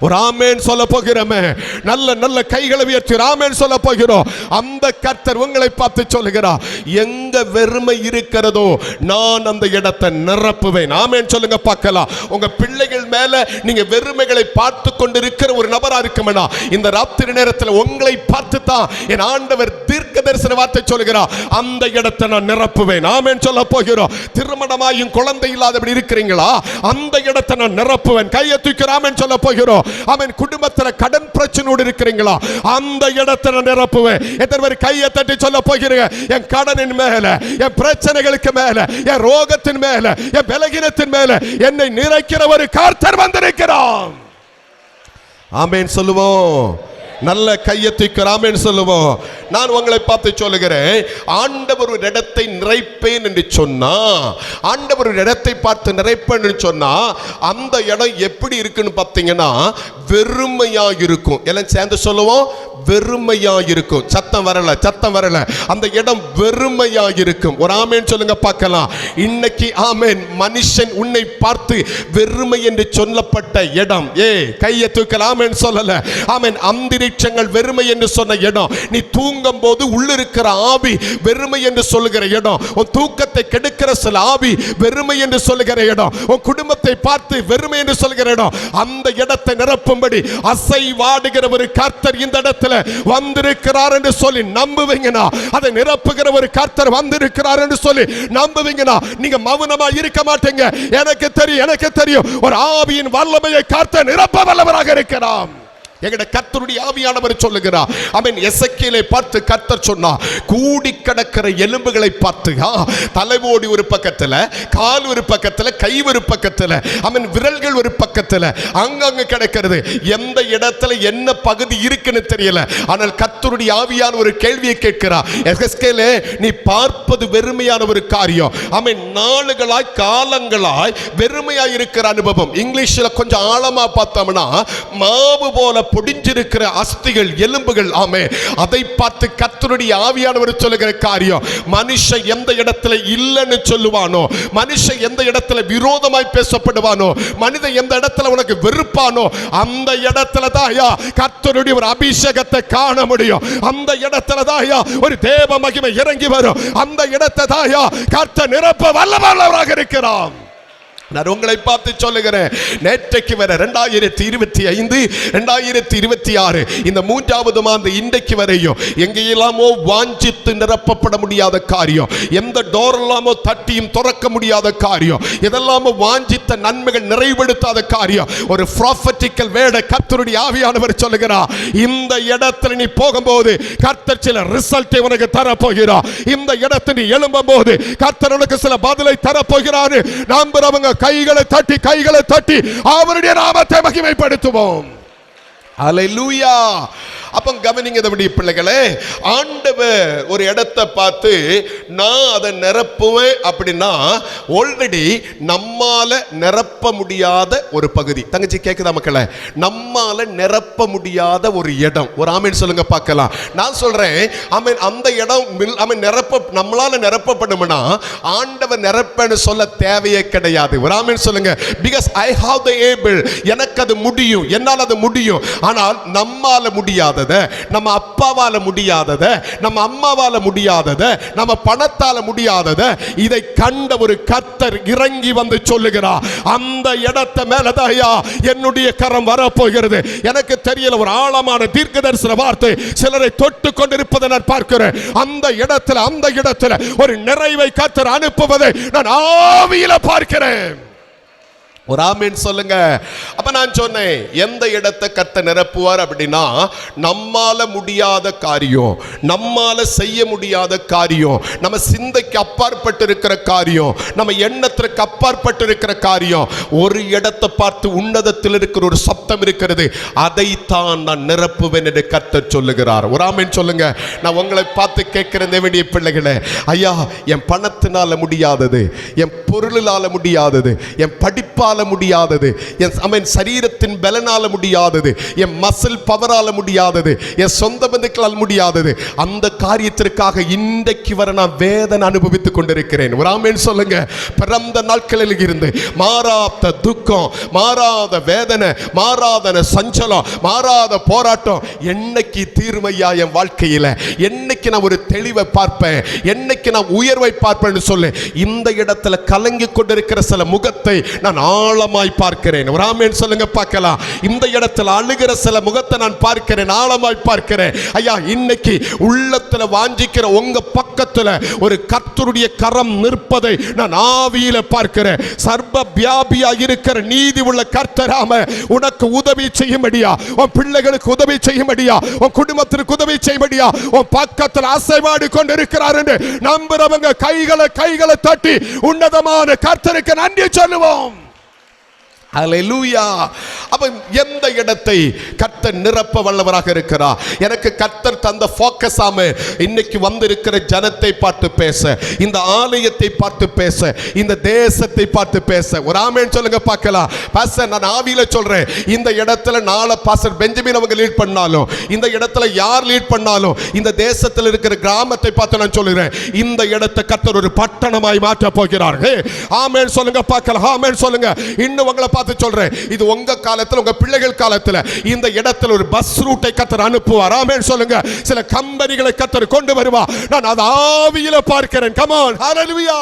S5: ஒரு ஆமென் சொல்ல போகிறோமே, நல்ல நல்ல கைகளை உயர்த்தி ஆமென் சொல்ல போகிறோம். அந்த கர்த்தர் உங்களை பார்த்து சொல்லுகிறார், எங்க வெறுமை இருக்கிறதோ நான் அந்த இடத்தை நிரப்புவேன். ஆமென் சொல்லுங்க பார்க்கலாம். உங்க பிள்ளைகள் மேல நீங்க வெறுமைகளை பார்த்து கொண்டிருக்கிற ஒரு நபரா இருக்குமெனா, இந்த ராத்திரி நேரத்தில் உங்களை பார்த்து தான் என் ஆண்டவர் தீர்க்க தரிசன வார்த்தை சொல்லுகிறார், அந்த இடத்தை நான் நிரப்புவேன். ஆமென் சொல்ல போகிறோம். திருமணமாயும் குழந்தை இல்லாதபடி இருக்கிறீங்களா? அந்த இடத்தை நான் நிரப்புவேன். கையை தூக்கி ஆமென் சொல்ல போகிறோம். அவன் குடும்பத்தில் கடன் பிரச்சனையோடு இருக்கிறீங்களா? அந்த இடத்தை நான் நிரப்புவேன். எத்தனை பேர் கையை தட்டி சொல்ல போகிறீங்க, என் கடனின் மேல, என் பிரச்சனைகளுக்கு மேல, என் ரோகத்தின் மேல, என் பலகீனத்தின் மேல என்னை நிறைக்கிற ஒரு கர்த்தர் வந்திருக்கிறான். ஆமென் சொல்லுவோம். நல்ல கையை தூக்கி ஆமென் சொல்லுவோம். நான் உங்களை பார்த்து சொல்லுகிறேன், ஆண்டவர் ஒரு இடத்தை நிறைப்பேன் என்று சொன்னா, ஆண்டவர் ஒரு இடத்தை பார்த்து நிறைப்பேன் என்று சொன்னா, அந்த இடம் எப்படி இருக்குன்னு பார்த்தீங்கன்னா வெறுமையா இருக்கும். எல்லாம் சேர்ந்து சொல்லுவோம், வெறுமையா இருக்கும். சத்தம் வரல. அந்த இடம் வெறுமையா இருக்கும். ஒரு ஆமென் சொல்லுங்க பார்க்கலாம். இன்னைக்கு ஆமென், மனுஷன் உன்னை பார்த்து வெறுமை என்று சொல்லப்பட்ட இடம், கையை தூக்கல ஆமென் சொல்லல. ஆமென், அந்தரிட்சங்கள் வெறுமை என்று சொன்ன இடம், நீ தூங்கும் போது உள்ளிருக்கிற ஆவி வெறுமை என்று சொல்லுகிற இடம், உன் தூக்கத்தை கெடுக்கிற சில ஆவி வெறுமை என்று சொல்லுகிற இடம், உன் குடும்பத்தை பார்த்து வெறுமை என்று சொல்லுகிற இடம், அந்த இடத்தை நிரப்பும்படி அசைவாடுகிற ஒரு கர்த்தர் இந்த இடத்துல வந்திருக்கிறார் என்று சொல்லி நம்புவீங்கன்னா, அதை நிரப்புகிற ஒரு கர்த்தர் வந்திருக்கிறார் என்று சொல்லி நம்புவீங்கன்னா, நீங்க மௌனமா இருக்க மாட்டீங்க. எனக்கு தெரியும், ஒரு ஆவியின் வல்லமையை கர்த்தர் நிரப்ப வல்லவராக இருக்கிறார். எங்கட கர்த்தருடைய ஆவியானவர் சொல்லுகிறார். ஆமென். எசேக்கியேலை பார்த்து கர்த்தர் சொன்னார், கூடி கிடக்கிற எலும்புகளை பார்த்து, தலைவோடி ஒரு பக்கத்துல, கால் ஒரு பக்கத்துல, கை ஒரு பக்கத்துல, ஆமென், விரல்கள் ஒரு பக்கத்துல, அங்கங்க கிடக்கிறது. எந்த இடத்துல என்ன பகுதி இருக்குன்னு தெரியல. ஆனால் கர்த்தருடைய ஆவியான ஒரு கேள்வியை கேட்கிறார். எசேக்கியேலே, நீ பார்ப்பது வெறுமையான ஒரு காரியம். ஆமென். நாளுகளாய் காலங்களாய் வெறுமையாய் இருக்கிற அனுபவம். இங்கிலீஷ்ல கொஞ்சம் ஆழமா பார்த்தோம்னா, மாவு போல பொடிஞ்சிருக்கிற அஸ்திகள், எலும்புகள். ஆமே, அதை பார்த்து கர்த்தருடைய ஆவியானவர் சொல்லுகிற காரியம், மனுஷன் எந்த இடத்துல இல்லைன்னு சொல்லுவானோ, மனுஷன் எந்த இடத்துல விரோதமாய் பேசப்படுவானோ, மனிதன் எந்த இடத்துல உனக்கு வெறுப்பானோ, அந்த இடத்துல தாயா கர்த்தருடைய ஒரு அபிஷேகத்தை காண முடியும். அந்த இடத்துல தாயா ஒரு தேவ மகிமை இறங்கி வரும். அந்த இடத்தை தாயா கர்த்தர் நிரப்ப வல்லவராக இருக்கிறார். நான் உங்களை பார்த்து சொல்லுகிறேன், நேற்றைக்கு வர 2025 2026 இந்த 3வது ஆண்டு இன்றைக்கு வரையும் எங்கெல்லாமோ வாஞ்சித்து நிரப்பப்பட முடியாத காரியம், எந்த டோரெல்லாமோ தட்டியும் திறக்க முடியாத காரியம், இதெல்லாமோ வாஞ்சித்த நன்மைகள் நிறைவேற்றாத காரியம். ஒரு ப்ராஃபட்டிக்கல் வேர்டை கர்த்தருடைய ஆவியானவர் சொல்லுகிறார். இந்த இடத்துல நீ போகும்போது கர்த்தர் சில ரிசல்ட்டை உனக்கு தரப்போகிறார். இந்த இடத்துல நீ எழும்பும் போது கர்த்தர் உனக்கு சில பதிலை தரப்போகிறார். நம்புறவங்க கைகளை தட்டி அவருடைய நாமத்தை மகிமைப்படுத்துவோம். ஹல்லேலூயா. அப்ப கவனிங்க பிள்ளைகளே, ஆண்டவர் ஒரு இடத்தை பார்த்து நான் அதை நிரப்புவேன் அப்படின்னா, ஆல்ரெடி நம்மால நிரப்ப முடியாத ஒரு பகுதி. தங்கச்சி கேக்குதா மக்களே? நம்மால நிரப்ப முடியாத ஒரு இடம். ஒரு ஆமென் சொல்லுங்க பார்க்கலாம். நான் சொல்றேன் ஆமென். அந்த இடம் ஆமென் நிரப்ப நம்மளால நிரப்பப்படும்னா ஆண்டவர் நிரப்பன்னு சொல்ல தேவையே கிடையாது. ஒரு ஆமென் சொல்லுங்க. Because I have the able, எனக்கு அது முடியும், என்னால் அது முடியும். ஆனால் நம்மால முடியாதத, நம்ம அப்பாவால முடியாதத, நம்ம அம்மாவால முடியாதத, நம்ம பணத்தால முடியாதத, இதை கண்ட ஒரு கர்த்தர் இறங்கி வந்து சொல்லுகிறார், அந்த இடத்தை மேலதாயா என்னுடைய கரம் வரப்போகிறது. எனக்கு தெரியல, ஒரு ஆழமான தீர்க்கதரிசன வார்த்தை சிலரை தொட்டு கொண்டிருப்பதை நான் பார்க்கிறேன். அந்த இடத்துல ஒரு நிறைவை கர்த்தர் அனுப்புவதை நான் ஆவியில பார்க்கிறேன். ஒரு ஆமென் சொல்லுங்க. அப்ப நான் சொன்னேன், எந்த இடத்தை கர்த்தர் நிரப்புவார் அப்படின்னா, நம்மால முடியாத காரியம், நம்மால செய்ய முடியாத காரியம், நம்ம சிந்தைக்கு அப்பாற்பட்டு இருக்கிற காரியம், நம்ம எண்ணத்திற்கு அப்பாற்பட்டு இருக்கிற காரியம், ஒரு இடத்தை பார்த்து உன்னதத்தில் இருக்கிற ஒரு சத்தம் இருக்கிறது, அதைத்தான் நான் நிரப்புவேன் என்று கர்த்தர் சொல்லுகிறார். ஒரு ஆமென் சொல்லுங்க. நான் உங்களை பார்த்து கேட்கிறேன் தேவனுடைய பிள்ளைகளே, ஐயா என் பணத்தினால முடியாதது, என் பொருளால முடியாதது, என் படிப்பால முடியாதது, என் சரீரத்தின் பலனால முடியாதது, என் மசில் பவரால முடியாதது, என் சொந்த பந்துக்களால் முடியாதது, அந்த காரியத்திற்காக இன்றைக்கு வர நான் வேதனை அனுபவித்துக் கொண்டிருக்கிறேன். ஒரு ஆமென் சொல்லுங்க. பிறந்த நாட்களில் இருந்து மாறாத துக்கம், மாறாத வேதனை, மாறாத சஞ்சலம், மாறாத போராட்டம் என்னைக்கு தீர்மையா என் வாழ்க்கையில? என்னைக்கு நான் ஒரு தெளிவை பார்ப்பேன்? என்னைக்கு நான் உயர்வை பார்ப்பேன்னு சொல்லு. இந்த இடத்துல கலங்கி கொண்டிருக்கிற சில முகத்தை நான் ஆழமாய் பார்க்கிறேன். ஒரு ஆமென் சொல்லுங்க பார்க்கலாம். இந்த இடத்துல அழுகிற சில முகத்தை நான் பார்க்கிறேன், ஆழமாய் பார்க்கிறேன். ஐயா இன்னைக்கு உள்ளத்துல வாஞ்சிக்கிற உங்க பக்கத்துல ஒரு கர்த்தருடைய கரம் நிற்பதை நான் ஆவியில பார்க்கிறேன். சர்வ வியாபியா இருக்கிற நீதி உள்ள கர்த்தராம உனக்கு உதவி செய்யும்படியா, உன் பிள்ளைகளுக்கு உதவி செய்யும்படியா, உன் குடும்பத்திற்கு உதவி செய்யும்படியா உன் பக்கத்தில் அசைவாடி கொண்டிருக்கிறார் என்று நம்புறவங்க கைகளை தட்டி உன்னதமான கர்த்தருக்கு நன்றி சொல்லுவோம். ஹல்லேலூயா. அப்ப எந்த இடத்தை கர்த்தர் நிரப்ப வல்லவராக இருக்கிறார். எனக்கு கர்த்தர் தந்த ஃபோக்கஸ் இன்னைக்கு வந்திருக்கிற ஜனத்தை பார்த்து பேச, இந்த ஆலயத்தை பார்த்து பேச, இந்த தேசத்தை பார்த்து பேச. ஒரு ஆமென் சொல்லுங்க பார்க்கலாம். பாஸ்டர் நான் ஆவியில சொல்றேன், இந்த இடத்துல நாளை பாஸ்டர் பெஞ்சமின் அவங்க லீட் பண்ணாலும், இந்த இடத்துல யார் லீட் பண்ணாலும், இந்த தேசத்தில் இருக்கிற கிராமத்தை பார்த்து நான் சொல்லுறேன், இந்த இடத்தை கர்த்தர் ஒரு பட்டணமாய் மாற்ற போகிறார். ஆமென் சொல்லுங்க பார்க்கலாம். ஆமென் சொல்லுங்க. இன்னும் உங்களை பார்த்து சொல்றேன், இது உங்க காலத்துல, உங்க பிள்ளைகள் காலத்துல இந்த இடத்துல ஒரு பஸ் ரூட்டை கர்த்தர் அனுப்புவார். ஆமென் சொல்லுங்க. சில கம்பெனிகளை கர்த்தர் கொண்டு வருவார். நான் அதை ஆவியில பார்க்கிறேன். Come on. ஹல்லேலூயா.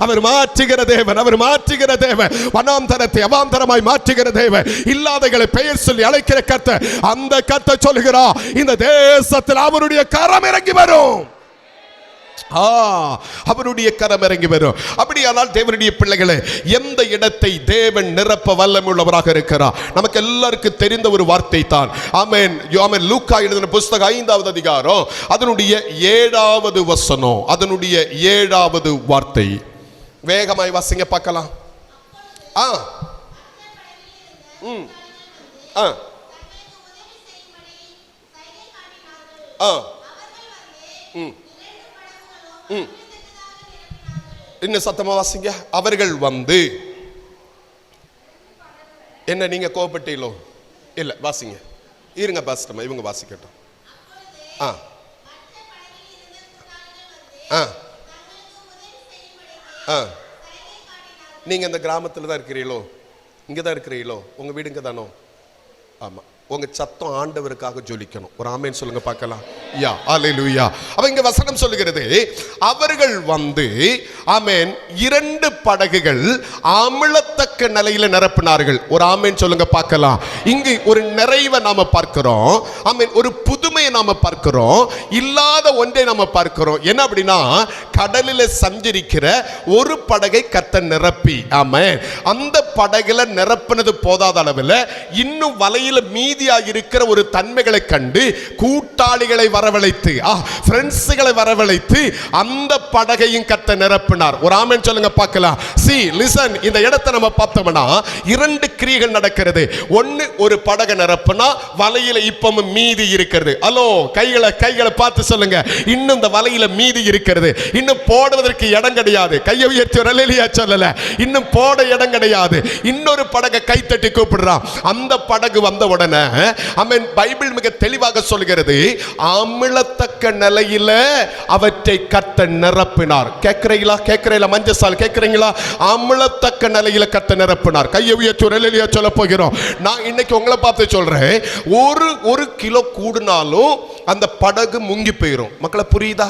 S5: அவர் மாற்றுகிற தேவன், அவர் மாற்றுகிற தேவன், வனாந்தரத்தை அவாந்தரமாய் மாற்றுகிற தேவன், இல்லாதகளை பெயர் சொல்லி அழைக்கிற கர்த்தர். அந்த கர்த்தர் சொல்லுகிறார், இந்த தேசத்தில் அவருடைய கரம் இறங்கி வரும். அவருடைய கரம் இறங்கி வரும். அப்படியானால் தேவனுடைய பிள்ளைகளே, எந்த இடத்தை தேவன் நிரப்ப வல்லமையுள்ளவராக இருக்கிறார். நமக்கு எல்லாருக்கும் தெரிந்த ஒரு வார்த்தை தான். ஆமென். ஆமென். லூக்கா எழுதின புத்தகம் 5வது அதிகாரம் அதனுடைய 7வது வசனம், அதனுடைய 7வது வார்த்தை. வேகமாய் வாசிங்க பார்க்கலாம். இன்னும் சத்தமா வாசிங்க. அவர்கள் வந்து என்ன, நீங்க கோபப்பட்டீங்களோ? இல்ல, வாசிங்க. இருங்க பாஸ்டமா, இவங்க வாசிக்கட்டும். நீங்க இந்த கிராமத்துல தான் இருக்கிறீங்களோ? இங்கதான் இருக்கிறீங்களோ? உங்க வீடு இங்க தானோ? ஆமா. உங்க சத்தம் ஆண்டவருக்காக ஜொலிக்கணும். ஒரு ஆமென் சொல்லுங்க பார்க்கலாம். யா, அல்லேலூயா. அவங்க வசனம் சொல்லுகிறது, அவர்கள் வந்து ஆமென் 2 படகுகள் அமிழத்தக்க நிலையில நிரப்பினார்கள். ஒரு ஆமென் சொல்லுங்க பார்க்கலாம். இங்கு ஒரு நிறைவை நாம பார்க்கிறோம். ஆமென். ஒரு புதுமையை நாம பார்க்கிறோம். இல்லாத ஒன்றை நாம பார்க்கிறோம். என்ன அப்படின்னா, கடலில் சஞ்சரிக்கிற ஒரு படகை கர்த்தர் நிரப்பி, ஆமென், அந்த படகுல நிரப்பினது போதாத அளவில் இன்னும் வலையில மீதியாக இருக்கிற ஒரு தன்மைகளை கண்டு கூட்டாளிகளை வரவழைத்து, ஃப்ரெண்ட்ஸ்களை வரவழைத்து அந்த படகையும் கர்த்தர் நிரப்பினார். ஒரு ஆமென் சொல்லுங்க பார்க்கலாம். லிசன், இந்த இடத்தை நம்ம பார்த்தோம்னா 2 கிரியைகள் நடக்கிறது. ஒன்னு, ஒரு படகை நிரப்பினா வலையில இப்பவும் மீதி இருக்கிறது. ஹலோ, கைகளை பார்த்து சொல்லுங்க, இன்னும் இந்த வலையில மீதி இருக்கிறது. இன்னும் போடுவதற்கு இடம் கிடையாது. கையை உயர்த்தி அல்லேலூயா சொல்லல. இன்னும் போட இடம் கிடையாது. இன்னொரு படகை கைத்தட்டி கூப்பிடுறான். அந்த படகு வந்த உடனே ஆமென், பைபிள் மிக தெளிவாக சொல்கிறது, அமிழத்தக்க நிலையில அவற்றை கர்த்தர் நிரப்பினார். கேட்கிறீங்களா? மஞ்சசால் கேட்கிறீங்களா? அமிழத்தக்க நிலையில கர்த்தர் நிரப்பினார். கையை உயர்த்தி அல்லேலூயா சொல்ல போகிறோம். நான் இன்னைக்கு உங்களை பார்த்து சொல்றேன், ஒரு கிலோ கூடுனாலும் அந்த படகு முங்கி போயிடும். மக்களை புரியுதா?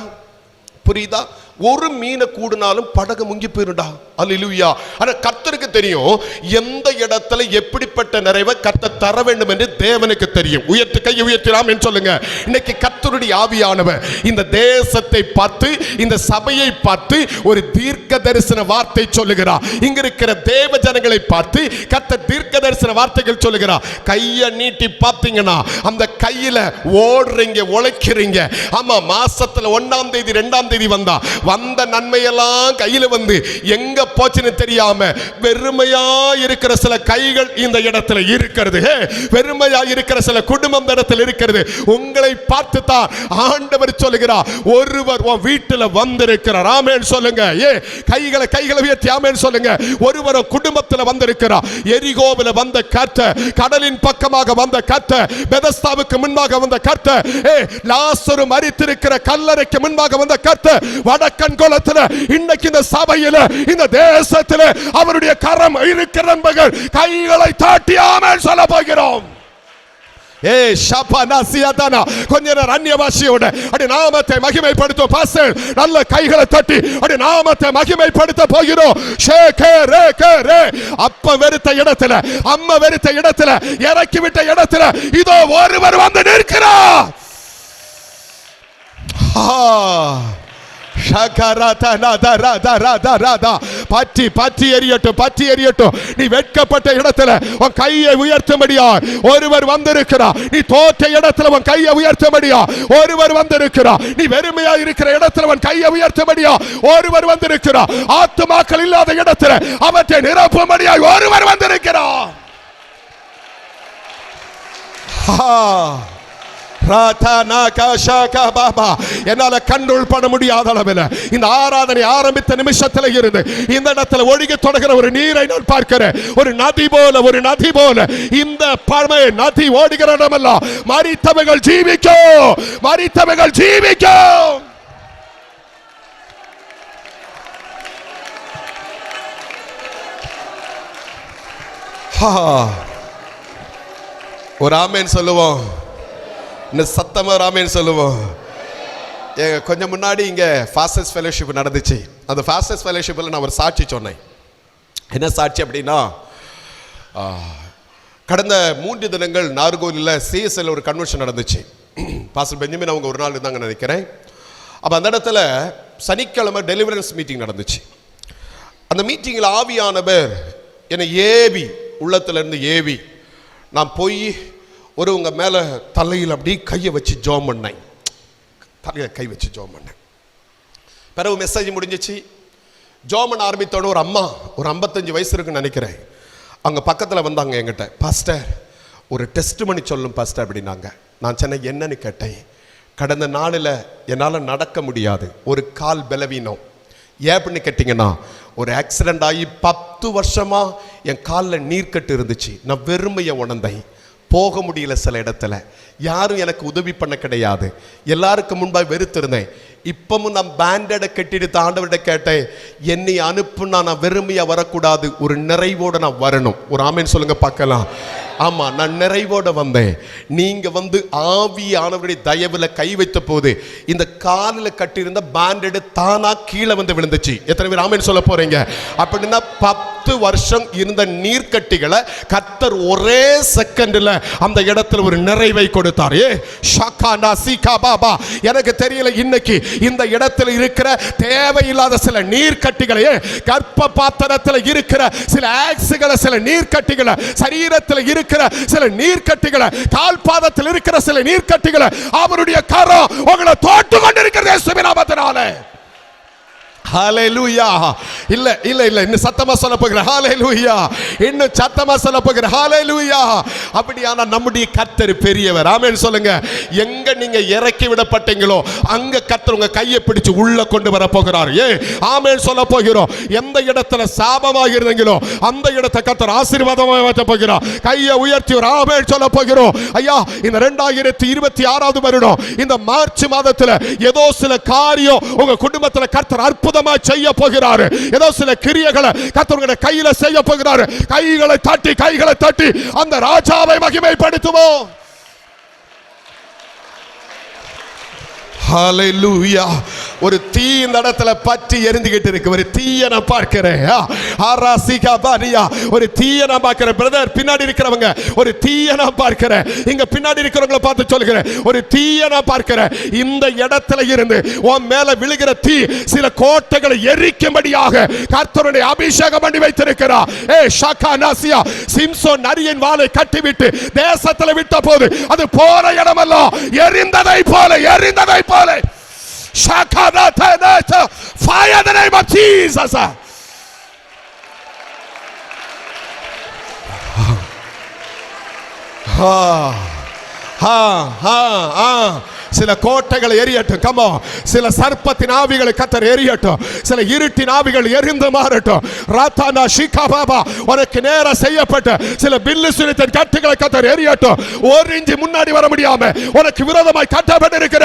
S5: ஒரு மீனை கூடுனாலும் படகு முங்கி போயிருடா. அல்லேலூயா. ஆனா கர்த்தருக்கு தெரியும் எந்த இடத்துல எப்படிப்பட்ட நிறைவை கர்த்தர் தர வேண்டும் என்று தேவனுக்கு தெரியும். கையை உயர்த்தலாம் என்று சொல்லுங்க. இன்னைக்கு கர்த்தருடைய ஆவியானவர் இந்த தேசத்தை பார்த்து, இந்த சபையை பார்த்து ஒரு தீர்க்க தரிசன வார்த்தை சொல்லுகிறார். இங்க இருக்கிற தேவ ஜனங்களை பார்த்து கர்த்தர் தீர்க்க தரிசன வார்த்தைகள் சொல்லுகிறார். கையை நீட்டி பார்த்தீங்கன்னா அந்த கையில ஓடுறீங்க, உழைக்கிறீங்க. ஆமா, மாசத்துல 1ஆம் தேதி 2ஆம் தேதி வந்த நன்மையெல்லாம் கையில வந்து எங்க போச்சுன்னு தெரியாம வெறுமையா இருக்கிற சில கைகள் இந்த இடத்துல இருக்கிறது. வெறுமையா இருக்கிற சில குடும்பம் இந்த இடத்துல இருக்கிறது. உங்களை பார்த்து தான் ஆண்டவர் சொல்லுகிறார், ஒருவர் உன் வீட்டுல வந்திருக்கிறார். ஆமென் சொல்லுங்க. கைகளை உயர்த்தி ஆமென் சொல்லுங்க. ஒருவர் குடும்பத்துல வந்திருக்கிறார். எரிகோவில் வந்த கர்த்தர், கடலின் பக்கமாக வந்த கர்த்தர், பெதஸ்தாவுக்கு முன்பாக வந்த கர்த்தர், லாசரு மரித்திருக்கிற கல்லறைக்கு முன்பாக வந்த கர்த்தர், வடக்கன் கோலத்துல இன்னைக்கு இந்த சபையில, இந்த தேசத்துல அவருடைய கரம் இருக்கிற நண்பர்கள் கைகளை தாட்டி ஆமென் சொல்ல போகிறோம். கொஞ்ச நேரம் அந்நிய பாஷையோட அடி நாமத்தை மகிமைப்படுத்தும். பாஸ்டர், நல்ல கைகளை தட்டி அடி நாமத்தை மகிமைப்படுத்த போகிறோம். அப்ப வெறுத்த இடத்துல, அம்மா வெறுத்த இடத்துல, இறக்கிவிட்ட இடத்துல இதோ ஒருவர் வந்து நிற்கிறார். பற்றி எரியட்டும். நீ வெட்கப்பட்ட இடத்துல உன் கையை உயர்த்தும்படியா ஒருவர் வந்திருக்கிறார். நீ தோற்ற இடத்துல உன் கையை உயர்த்தும்படியா ஒருவர் வந்திருக்கிறார். நீ வெறுமையா இருக்கிற இடத்துல உன் கையை உயர்த்தும்படியா ஒருவர் வந்திருக்கிறார். ஆத்துமாக்கள் இல்லாத இடத்துல அவற்றை நிரப்பும்படியா ஒருவர் வந்திருக்கிறார். என்னால கண்ட்ரோல் பண்ண முடியாத அளவில் இந்த ஆராதனை ஆரம்பித்த நிமிஷத்தில் இருந்து இந்த இடத்துல ஒழுகி தொடங்குற ஒரு நீரை நான் பார்க்கிறேன். ஒரு நதி போல இந்த பழமை நதி ஓடுகிற இடமெல்லாம் மரித்தவர்கள் ஜீவிக்கும். ஒரு ஆமென் சொல்லுவோம். சத்தமா ராமேன்னு சொல்லுவோம். கொஞ்சம் முன்னாடி இங்கே ஃபாஸ்டஸ்ட் ஃபெலோஷிப் நடந்துச்சு. அந்த ஃபாஸ்டஸ்ட் ஃபெலோஷிப்பில் நான் ஒரு சாட்சி சொன்னேன். என்ன சாட்சி அப்படின்னா, கடந்த 3 தினங்கள் நார்கோலில் சிஎஸ்எல் ஒரு கன்வென்ஷன் நடந்துச்சு. பாஸ்டர் பெஞ்சமின் அவங்க ஒரு நாள் இருந்தாங்க நினைக்கிறேன். அப்போ அந்த இடத்துல சனிக்கிழமை டெலிவரன்ஸ் மீட்டிங் நடந்துச்சு. அந்த மீட்டிங்கில் ஆவியானவர் என்னை ஏவி, உள்ளத்திலேருந்து ஏவி நான் போய் ஒருவங்க மேலே தலையில் அப்படி கையை வச்சு ஜோம் பண்ணேன். தலையில் கை வச்சு ஜோம் பண்ணேன். பிறகு மெசேஜ் முடிஞ்சிச்சு. ஜோம் பண்ண ஆரம்பித்தோட ஒரு அம்மா, ஒரு 55 வயசு இருக்குன்னு நினைக்கிறேன், அங்கே பக்கத்தில் வந்தாங்க என்கிட்ட. பாஸ்டர் ஒரு டெஸ்ட் பண்ணி சொல்லும் பாஸ்டர் அப்படின்னாங்க. நான் சொன்னேன் என்னன்னு கேட்டேன். கடந்த நாளில் என்னால் நடக்க முடியாது, ஒரு கால் பலவீனம். ஏன் அப்படின்னு கேட்டிங்கன்னா, ஒரு ஆக்சிடெண்ட் ஆகி 10 வருஷமாக என் காலில் நீர்க்கட்டு இருந்துச்சு. நான் வெறுமையை உணர்ந்தேன், போக முடியல. சில இடத்துல யாரும் எனக்கு உதவி பண்ண கிடையாது, எல்லாருக்கும் முன்பாக வெறுத்திருந்தேன். இப்பவும் நான் பேண்டடை கட்டிட்டு ஆண்டவர்கிட்ட கேட்டேன், என்னை அனுப்புனா நான் வெறுமையா வரக்கூடாது, ஒரு நிறைவோட நான் வரணும். ஒரு ஆமேன்னு சொல்லுங்க பார்க்கலாம். ஆமா, நான் நிறைவோட வந்தேன். நீங்க வந்து ஆவியானவருடைய தயவுல கை வைத்த போது இந்த காலில் கட்டியிருந்த பேண்டடு தானா கீழே வந்து விழுந்துச்சு. எத்தனை பேர் ஆமேன்னு சொல்ல போறீங்க? அப்படின்னா 10 வருஷம் இருந்த நீர்க்கட்டிகளை கர்த்தர் ஒரே செகண்ட்ல அந்த இடத்துல ஒரு நிறைவை கொடுத்தார். எனக்கு தெரியல, இன்னைக்கு இந்த இடத்துல இருக்கிற தேவையில்லாத சில நீர்க்கட்டிகளை, கர்ப்ப பாத்திரத்தில் இருக்கிற சில ஆக்ஸுகளை, சில நீர்க்கட்டிகளை, சரீரத்தில் இருக்கிற சில நீர்க்கட்டிகளை, கால் பாதத்தில் இருக்கிற சில நீர்க்கட்டிகளை அவருடைய கரம் உங்களை தொட்டு கொண்டிருக்கிறது இயேசுவின் நாமத்தினாலே. ஹல்லேலூயா. இல்ல இல்ல இல்ல, இன்னும் சத்தமா சொல்ல போகிறேன். ஹல்லேலூயா. இன்னும் சத்தமா சொல்ல போகிறேன். ஹல்லேலூயா. அப்படியான நம்முடைய கர்த்தர் பெரியவர். ஆமென் சொல்லுங்க. எங்க நீங்க இறக்கி விடப்பட்டீங்களோ அங்க கர்த்தர் உங்க கையை பிடிச்சு உள்ள கொண்டு வர போகிறார். ஆமென் சொல்ல போகிறோம். எந்த இடத்துல சாபமாக இருந்தீங்களோ அந்த இடத்தை கர்த்தர் ஆசீர்வாதமாக மாற்ற போகிறார். கையை உயர்த்தி ஒரு ஆமென் சொல்ல போகிறோம். ஐயா, இந்த 2026 வருடம் இந்த மார்ச் மாதத்துல ஏதோ சில காரியம் உங்க குடும்பத்துல கர்த்தர் அற்புதமா செய்ய போகிறாரு. ஏதோ சில கிரியைகளை கர்த்தர் கையில செய்ய போகிறாரு. கைகளை தட்டி அந்த ராஜாவை மகிமைப்படுத்துவோம். ஹல்லேலூயா. ஒரு தீ இந்த இடத்துல பற்றி எரிந்துகிட்டு இருக்கு. ஒரு தீயை நான் பார்க்கிறேன். ஒரு தீயை நான் பார்க்கிறேன். பிரதர், பின்னாடி இருக்கிறவங்க ஒரு தீயை நான் பார்க்கிறேன். இங்க பின்னாடி இருக்கிறவங்களை பார்த்து சொல்கிறேன், ஒரு தீயை நான் பார்க்கிறேன். இந்த இடத்துல இருந்து உன் மேல விழுகிற தீ சில கோட்டைகளை எரிக்கும்படியாக கர்த்தருடைய அபிஷேகம் பண்ணி வைத்திருக்கிறார். சிம்சோன் நரியின் வாளை கட்டிவிட்டு தேசத்தில் விட்ட போது அது போற இடமெல்லாம் எரிந்ததை போல fire in the name of Jesus. சில கோட்டைகள் எரியட்டும். கமோ, சில சர்ப்பத்தின் ஆவிகளை கர்த்தர் எரியட்டும். சில இருட்டின் ஆவிகள் எரிந்து மாறட்டும். ராத்தானா ஷிகாபாபா, உனக்கு நேர செய்யப்பட்ட சில பில்லிசுனித்தின் கட்டுகளை கர்த்தர் எரியட்டும். ஒரு இஞ்சி முன்னாடி வர முடியாம உனக்கு விரோதமாய் கட்டப்பட்டிருக்கிற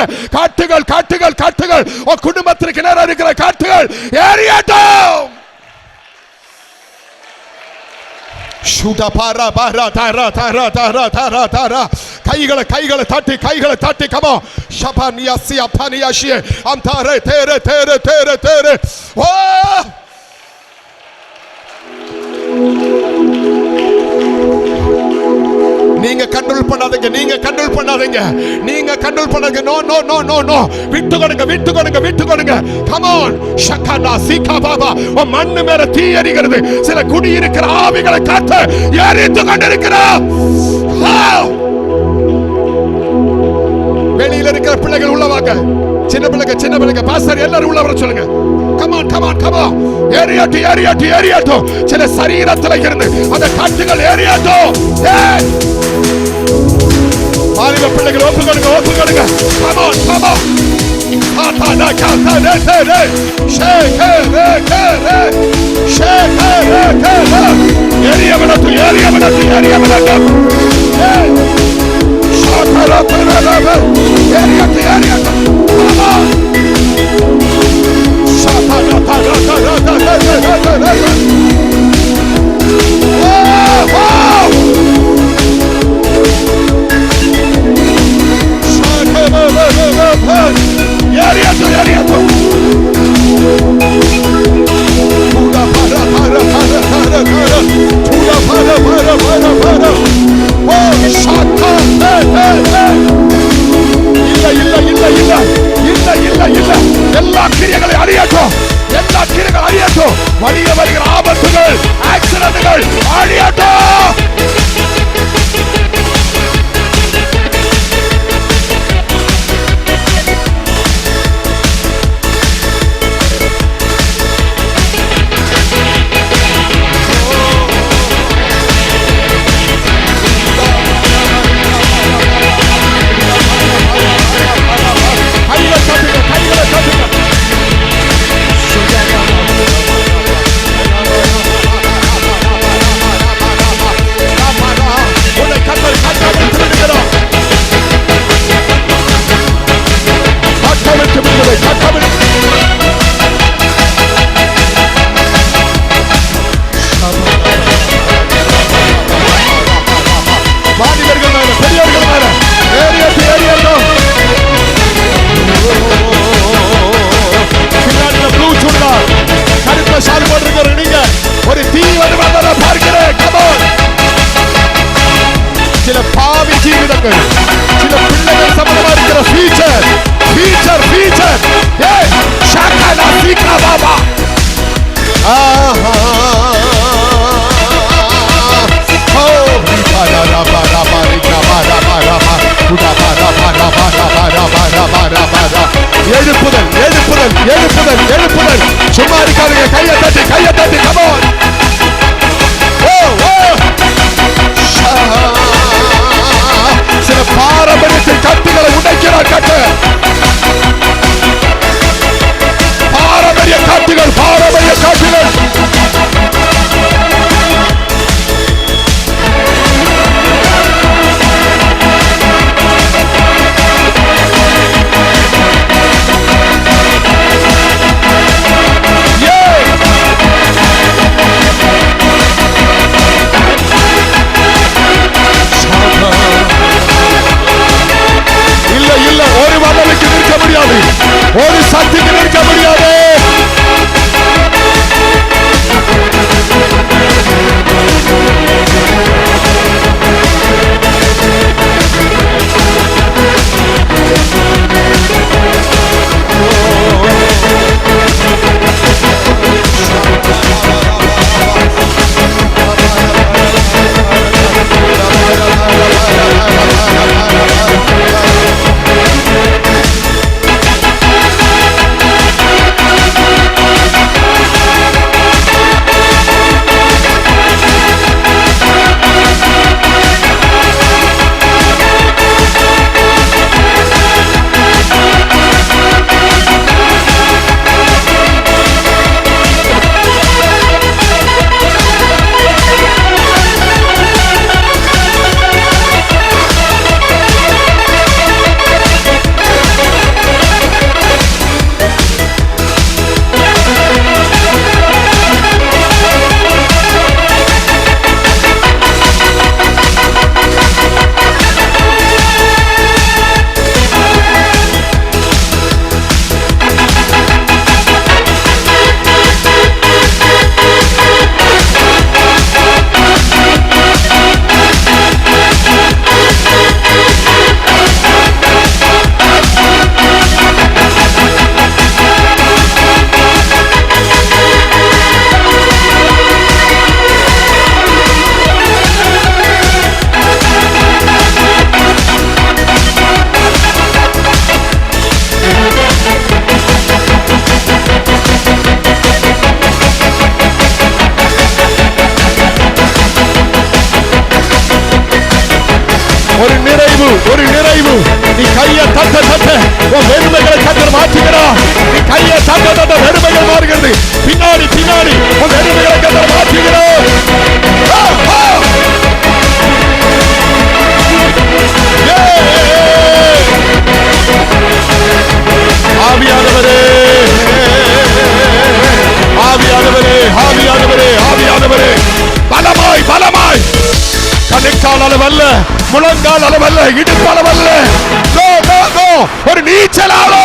S5: காட்டுகள் உன் குடும்பத்திற்கு நேர இருக்கிற காட்டுகள் எரியட்டும். கைகளை தட்டி கமோ ஷபானியாசி அபானியாஷி அம்தாரே தேரே ஓ நீங்க கண்ட்ரோல் பண்ணாதீங்க. நோ. விட்டு கொடுங்க. Come on. ஷகனா சீகா பாபா. மண்ணு மேல தீ எரிகிறது. சில குடி இருக்கிற ஆவிகளை காத்து எரித்து கொண்டிருக்கிறார். வெளியில இருக்கிற பிள்ளைகள் உள்ளவாங்க. சின்ன பிள்ளைங்க பாஸ்டர் எல்லாரும் உள்ள வர சொல்லுங்க. Come on. எரியட்டும். சில சரீரத்துல இருந்து அந்த காட்டுகள் எரியட்டும். வாலிப பிள்ளைகள் ஒப்புக்கொடுங்க. Come on. Shut up! a future. Future, future. Yeah. Shakala Sika Baba. எழுப்புதல் எழுப்புதல் எழுப்புதல் எழுப்புதல். சும்மா இருக்காதீங்க, கையை தட்டி கையை தட்டி. come on. சில பாரம்பரியத்தின் கட்டுகளை உடைக்கிறார் கட்டு. பாரம்பரிய காட்டுகள், பாரம்பரிய காட்டுகள். ஒரு வல்லமைக்கு நிற்க முடியாது, ஒரு சக்திக்கு நிற்க முடியாது. ஒரு நிறைவு. நீ கையை தட்ட தட்ட உன் வெறுமைகளை கத்தர் மாற்றுகிறார். நீ கையை தட்ட தட்ட வெறுமைகள் மாறுகிறது. பின்னாடி பின்னாடி உன் வெறுமைகளை கத்தர் மாற்றுகிறார். ஆவியானவரே, ஆவியானவரே, ஆவியானவரே, ஆவியானவரே, பலமாய் பலமாய். கணைக்கால் அளவல்ல, முழங்கால் அளவல்ல, இடுப்பு அளவல்ல, ஒரு நீச்சலாளோ.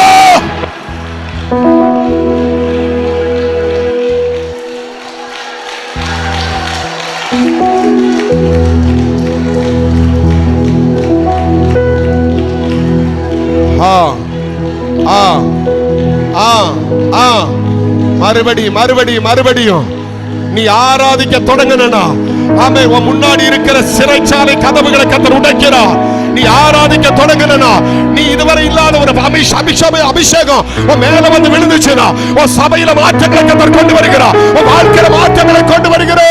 S5: மறுபடியும் நீ ஆராதிக்க தொடங்கினா, ஆமே, உன் முன்னாடி இருக்கிற சிறைச்சாலை கதவுகளை கத்தர் உடைக்கிறார். நீ ஆராதிக்க தொடங்கினா, நீ இதுவரை இல்லாத ஒரு அபிஷேகம் உன் மேல வந்து விழுந்துச்சுன்னா, உன் சபையில மாற்றங்களை கத்தர் கொண்டு வருகிறார். உன் வாழ்க்கையில மாற்றங்களை கொண்டு வருகிறார்.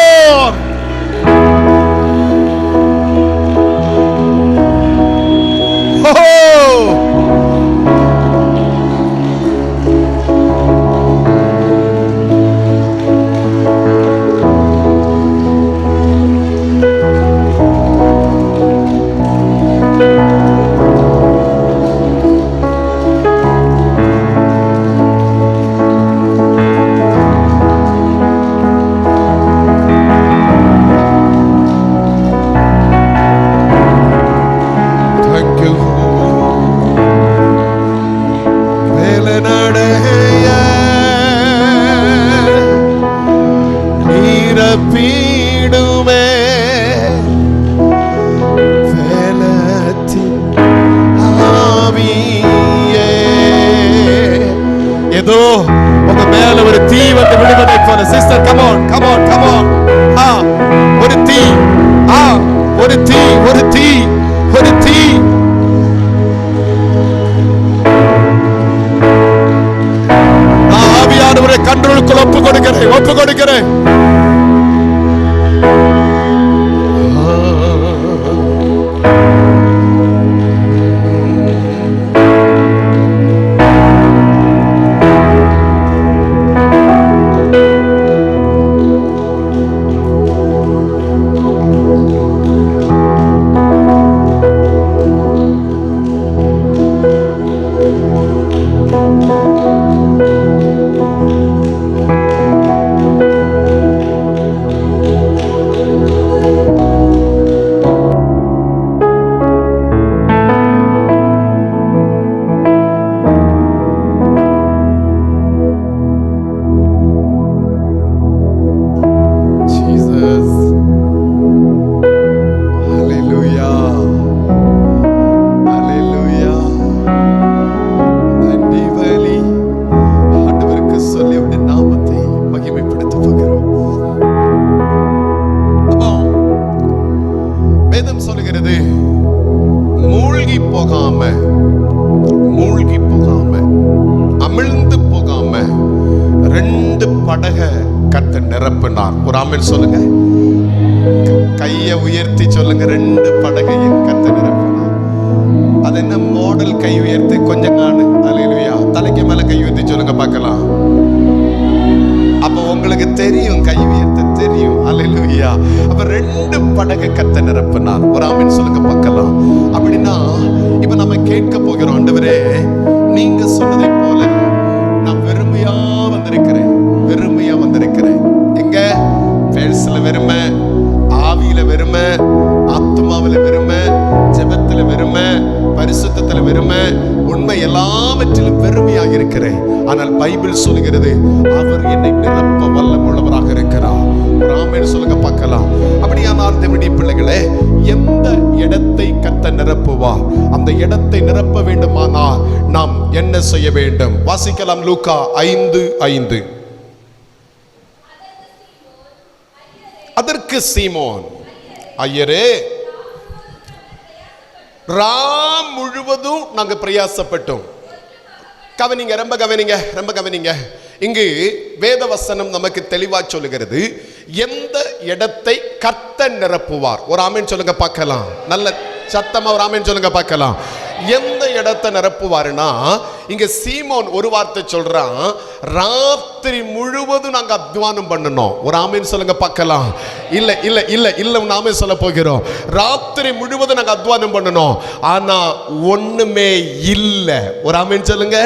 S5: போகாம, மூழ்கி போகாம, அமிழ்ந்து போகாம 2 படகை கர்த்தர் நிரப்பினார். ஒரு ஆமென் சொல்லுங்க. கையை உயர்த்தி சொல்லுங்க. 2 படகையும் கர்த்தர் நிரப்பினார். அது என்ன மாடல்? கை உயர்த்தி கொஞ்சம் காணு. அல்லேலூயா. தலைக்கு மேல கை உயர்த்தி சொல்லுங்க பார்க்கலாம். அப்ப உங்களுக்கு தெரியும், கை உயர்த்த தெரியும். அல்லேலூயா. அப்ப 2 படகை கர்த்தர் நிரப்பினார். ஒரு ஆமென் சொல்லுங்க பார்க்கலாம். அப்படின்னா இப்ப நம்ம கேட்க போகிறோம், ஆண்டவரே நீங்க சொன்னதை போல நான் வெறுமையா வந்திருக்கிறேன், வெறுமையா வந்திருக்கிறேன். எங்க? பேர்ஸ்ல வெறுமை, ஆவியில வெறுமை, ஆத்மாவில வெறுமை, ஜெபத்துல வெறுமை, பரிசுத்தத்துல வெறுமை, உண்மை எல்லாவற்றிலும் வெறுமையாக இருக்கிறேன். ஆனால் பைபிள் சொல்லுகிறது அவர் என்னை நிரப்ப வல்லமுள்ளவராக இருக்கிறார். ஒரு ஆமென் சொல்லுங்க பார்க்கலாம். அப்படியானால் தேவனுடைய பிள்ளைகளே, எந்த இடத்தை கர்த்தர் நிரப்புவார்? அந்த இடத்தை நிரப்ப வேண்டுமானால் நாம் என்ன செய்ய வேண்டும்? வாசிக்கலாம். லூக்கா 5:5. அதற்கு சீமோன், ஐயரே ராம் முழுவதும் நாங்க பிரயாசப்பட்டோம். கவனிங்க, ரொம்ப கவனிங்க, ரொம்ப கவனிங்க. இங்கு வேத வசனம் நமக்கு தெளிவா சொல்லுகிறது, எந்த இடத்தை கர்த்தர் நிரப்புவார். ஒரு ஆமென் சொல்லுங்க பார்க்கலாம். நல்ல சத்தமா ஒரு ஆமென் சொல்லுங்க பார்க்கலாம். எந்த இடத்தை நிரப்புவாருன்னா, இங்க சீமோன் ஒரு வார்த்தை சொல்றான், ராத்திரி முழுவதும் நாங்க அத்வானம் பண்ணணும். ஒரு ஆமென் சொல்லுங்க பார்க்கலாம். இல்ல இல்ல இல்ல இல்ல நாமே சொல்ல போகிறோம், ராத்திரி முழுவதும் நாங்க அத்வானம் பண்ணணும், ஆனா ஒண்ணுமே இல்ல. ஒரு ஆமென் சொல்லுங்க.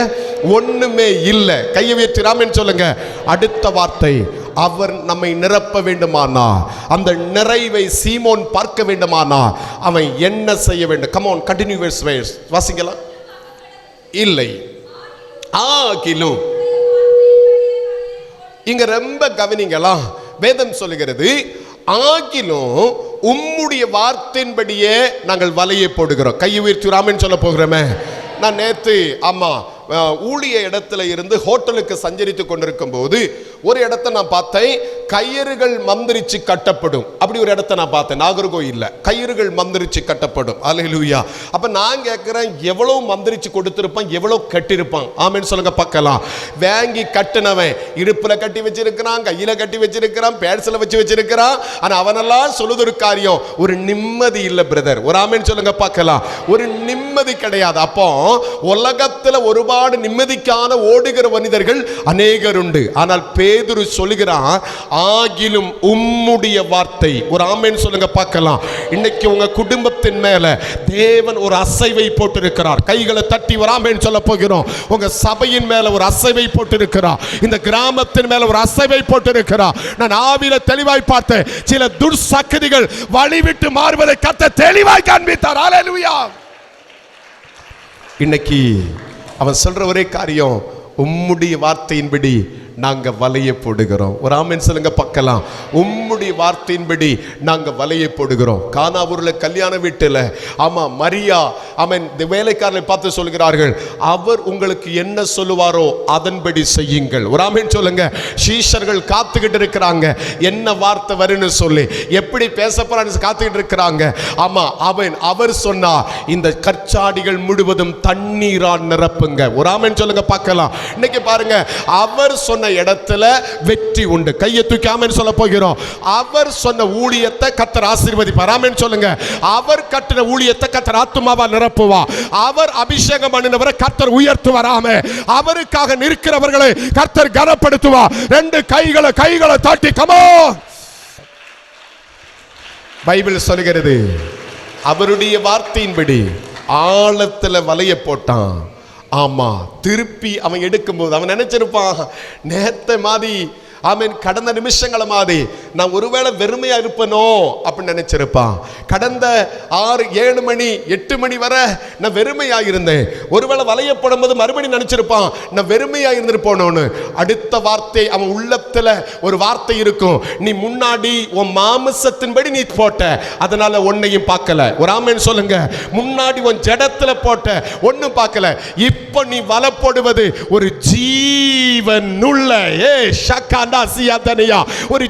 S5: ஒண்ணுமே இல்ல. கையை உயர்த்தி ஆமென் சொல்லுங்க. அடுத்த வார்த்தை, அவர் நம்மை நிரப்ப வேண்டுமானா, அந்த நிறைவை சீமோன் பார்க்க வேண்டுமானா அவன் என்ன செய்ய வேண்டும்? கம் ஆன், கண்டினியூ வெர்ஸ் வாசிக்கலாம். இல்லை ஆகிலும், இங்க ரொம்ப கவனிங்களா, வேதம் சொல்லுகிறது, ஆகிலும் உம்முடைய வார்த்தையின்படியே நாங்கள் வலையை போடுகிறோம். கையை உயர்த்தி ஆமென் சொல்ல போகிறோமே. நான் நேத்து ஊழிய இடத்துல இருந்து ஹோட்டலுக்கு சஞ்சரித்து கொண்டிருக்கும் போது ஒரு இடத்தை நான் பார்த்தேன், கயிறுகள் மந்திரிச்சு கட்டப்படும். அப்படி ஒரு இடத்தை நான் பார்த்தேன், நாகர்கோயில்ல கயிறுகள் மந்திரிச்சு கட்டப்படும். அல்லேலூயா. அப்ப நான் கேட்கிறேன், எவ்வளவு மந்திரிச்சு கொடுத்திருப்பான், எவ்வளவு கட்டிருப்பான்? ஆமென் சொல்லுங்க பார்க்கலாம். வாங்கி கட்டினவன் இடுப்புல கட்டி வச்சிருக்கிறான், கையில கட்டி வச்சிருக்கிறான், பேட்ஸ்ல வச்சு வச்சிருக்கிறான். ஆனா அவனெல்லாம் சொல்லுது ஒரு காரியம், ஒரு நிம்மதி இல்ல பிரதர். ஒரு ஆமென் சொல்லுங்க பார்க்கலாம். ஒரு நிம்மதி கிடையாது. அப்போ உலகத்துல ஒருபாடு நிம்மதிக்கான ஓடுகிற மனிதர்கள் அநேகர் உண்டு. ஆனால் பேதுரு சொல்லுகிறான், ஆகிலும் உம்முடைய வார்த்தை. ஒரு ஆமென் சொல்லுங்க பார்க்கலாம். இன்னைக்கு உங்க குடும்பத்தின் மேல தேவன் ஒரு அசைவை போட்டிருக்கிறார். கைகளை தட்டி ஒரு ஆமென் சொல்ல போகிறோம். உங்க சபையின் மேல ஒரு அசைவை போட்டிருக்கிறார். இந்த கிராமத்தின் மேல ஒரு அசைவை போட்டிருக்கிறார். நான் ஆவியில தெளிவாய் பார்த்தேன், சில துர்சக்திகள் வழிவிட்டு மாறுவதை கர்த்தர் தெளிவாய் காண்பித்தார். அல்லேலூயா. இன்னைக்கு அவன் சொல்ற ஒரே காரியம், உம்முடைய வார்த்தையின்படி நாங்க வலையை போடுகிறோம். ஒரு ஆமென் சொல்லுங்க பார்க்கலாம். உம்முடைய வார்த்தையின்படி நாங்க வலையை போடுகிறோம். கானாவூர்ல கல்யாண வீட்டுல ஆமா மரியா ஆமென் வேலைக்காரரை பார்த்து சொல்கிறார்கள், அவர் உங்களுக்கு என்ன சொல்லுவாரோ அதன்படி செய்யுங்கள். ஒரு ஆமென் சொல்லுங்க. சீஷர்கள் காத்துக்கிட்டு இருக்கிறாங்க, என்ன வார்த்தை வரும்னு சொல்லி, எப்படி பேச போறான்னு காத்துக்கிட்டு இருக்கிறாங்க. ஆமா அவர் சொன்னா, இந்த கற்சாடிகள் முழுவதும் தண்ணீரால் நிரப்புங்க. ஒரு ஆமென் சொல்லுங்க பார்க்கலாம். இன்னைக்கு பாருங்க, அவர் சொன்ன இடத்துல வெற்றி உண்டு. கையை தூக்கி ஆமென் சொல்ல போகிறோம். அவர் சொன்ன ஊழியத்தை கர்த்தர் ஆசீர்வதிப்பார். ஆமென் சொல்லுங்க. அவர் கட்டின ஊழியத்தை கர்த்தர் ஆத்துமாவா நிரப்புவா. அவர் அபிஷேகம் பண்ணினவரை கர்த்தர் உயர்த்துவார். ஆமென். அவருக்காக நிற்கிறவர்களை கர்த்தர் கனப்படுத்துவா. 2 கைகளை தட்டி கம் ஆன். பைபிள் சொல்கிறது, அவருடைய வார்த்தையின்படி ஆழத்துல வலைய போட்டான். ஆமா, திருப்பி அவன் எடுக்கும்போது அவன் நினைச்சிருப்பான், நேத்த மாதிரி ஆமென் கடந்த நிமிஷங்களை மாதிரி நான் ஒருவேளை வெறுமையா இருப்பனோ அப்படின்னு நினைச்சிருப்பான். கடந்த 6, 7 மணி 8 மணி வரை நான் வெறுமையா இருந்தேன். ஒருவேளை வலைய போடும்போது மறுபடியும் நினைச்சிருப்பான், நான் வெறுமையா இருந்திருப்போனோன்னு. அடுத்த வார்த்தை அவன் உள்ளத்துல ஒரு வார்த்தை இருக்கும், நீ முன்னாடி உன் மாமிசத்தின்படி நீ போட்ட, அதனால ஒன்னையும் பார்க்கல. ஒரு ஆமென் சொல்லுங்க. முன்னாடி உன் ஜடத்துல போட்ட, ஒன்னும் பார்க்கல. இப்போ நீ வலை போடுவது ஒரு ஜீவனுள்ள ஒரு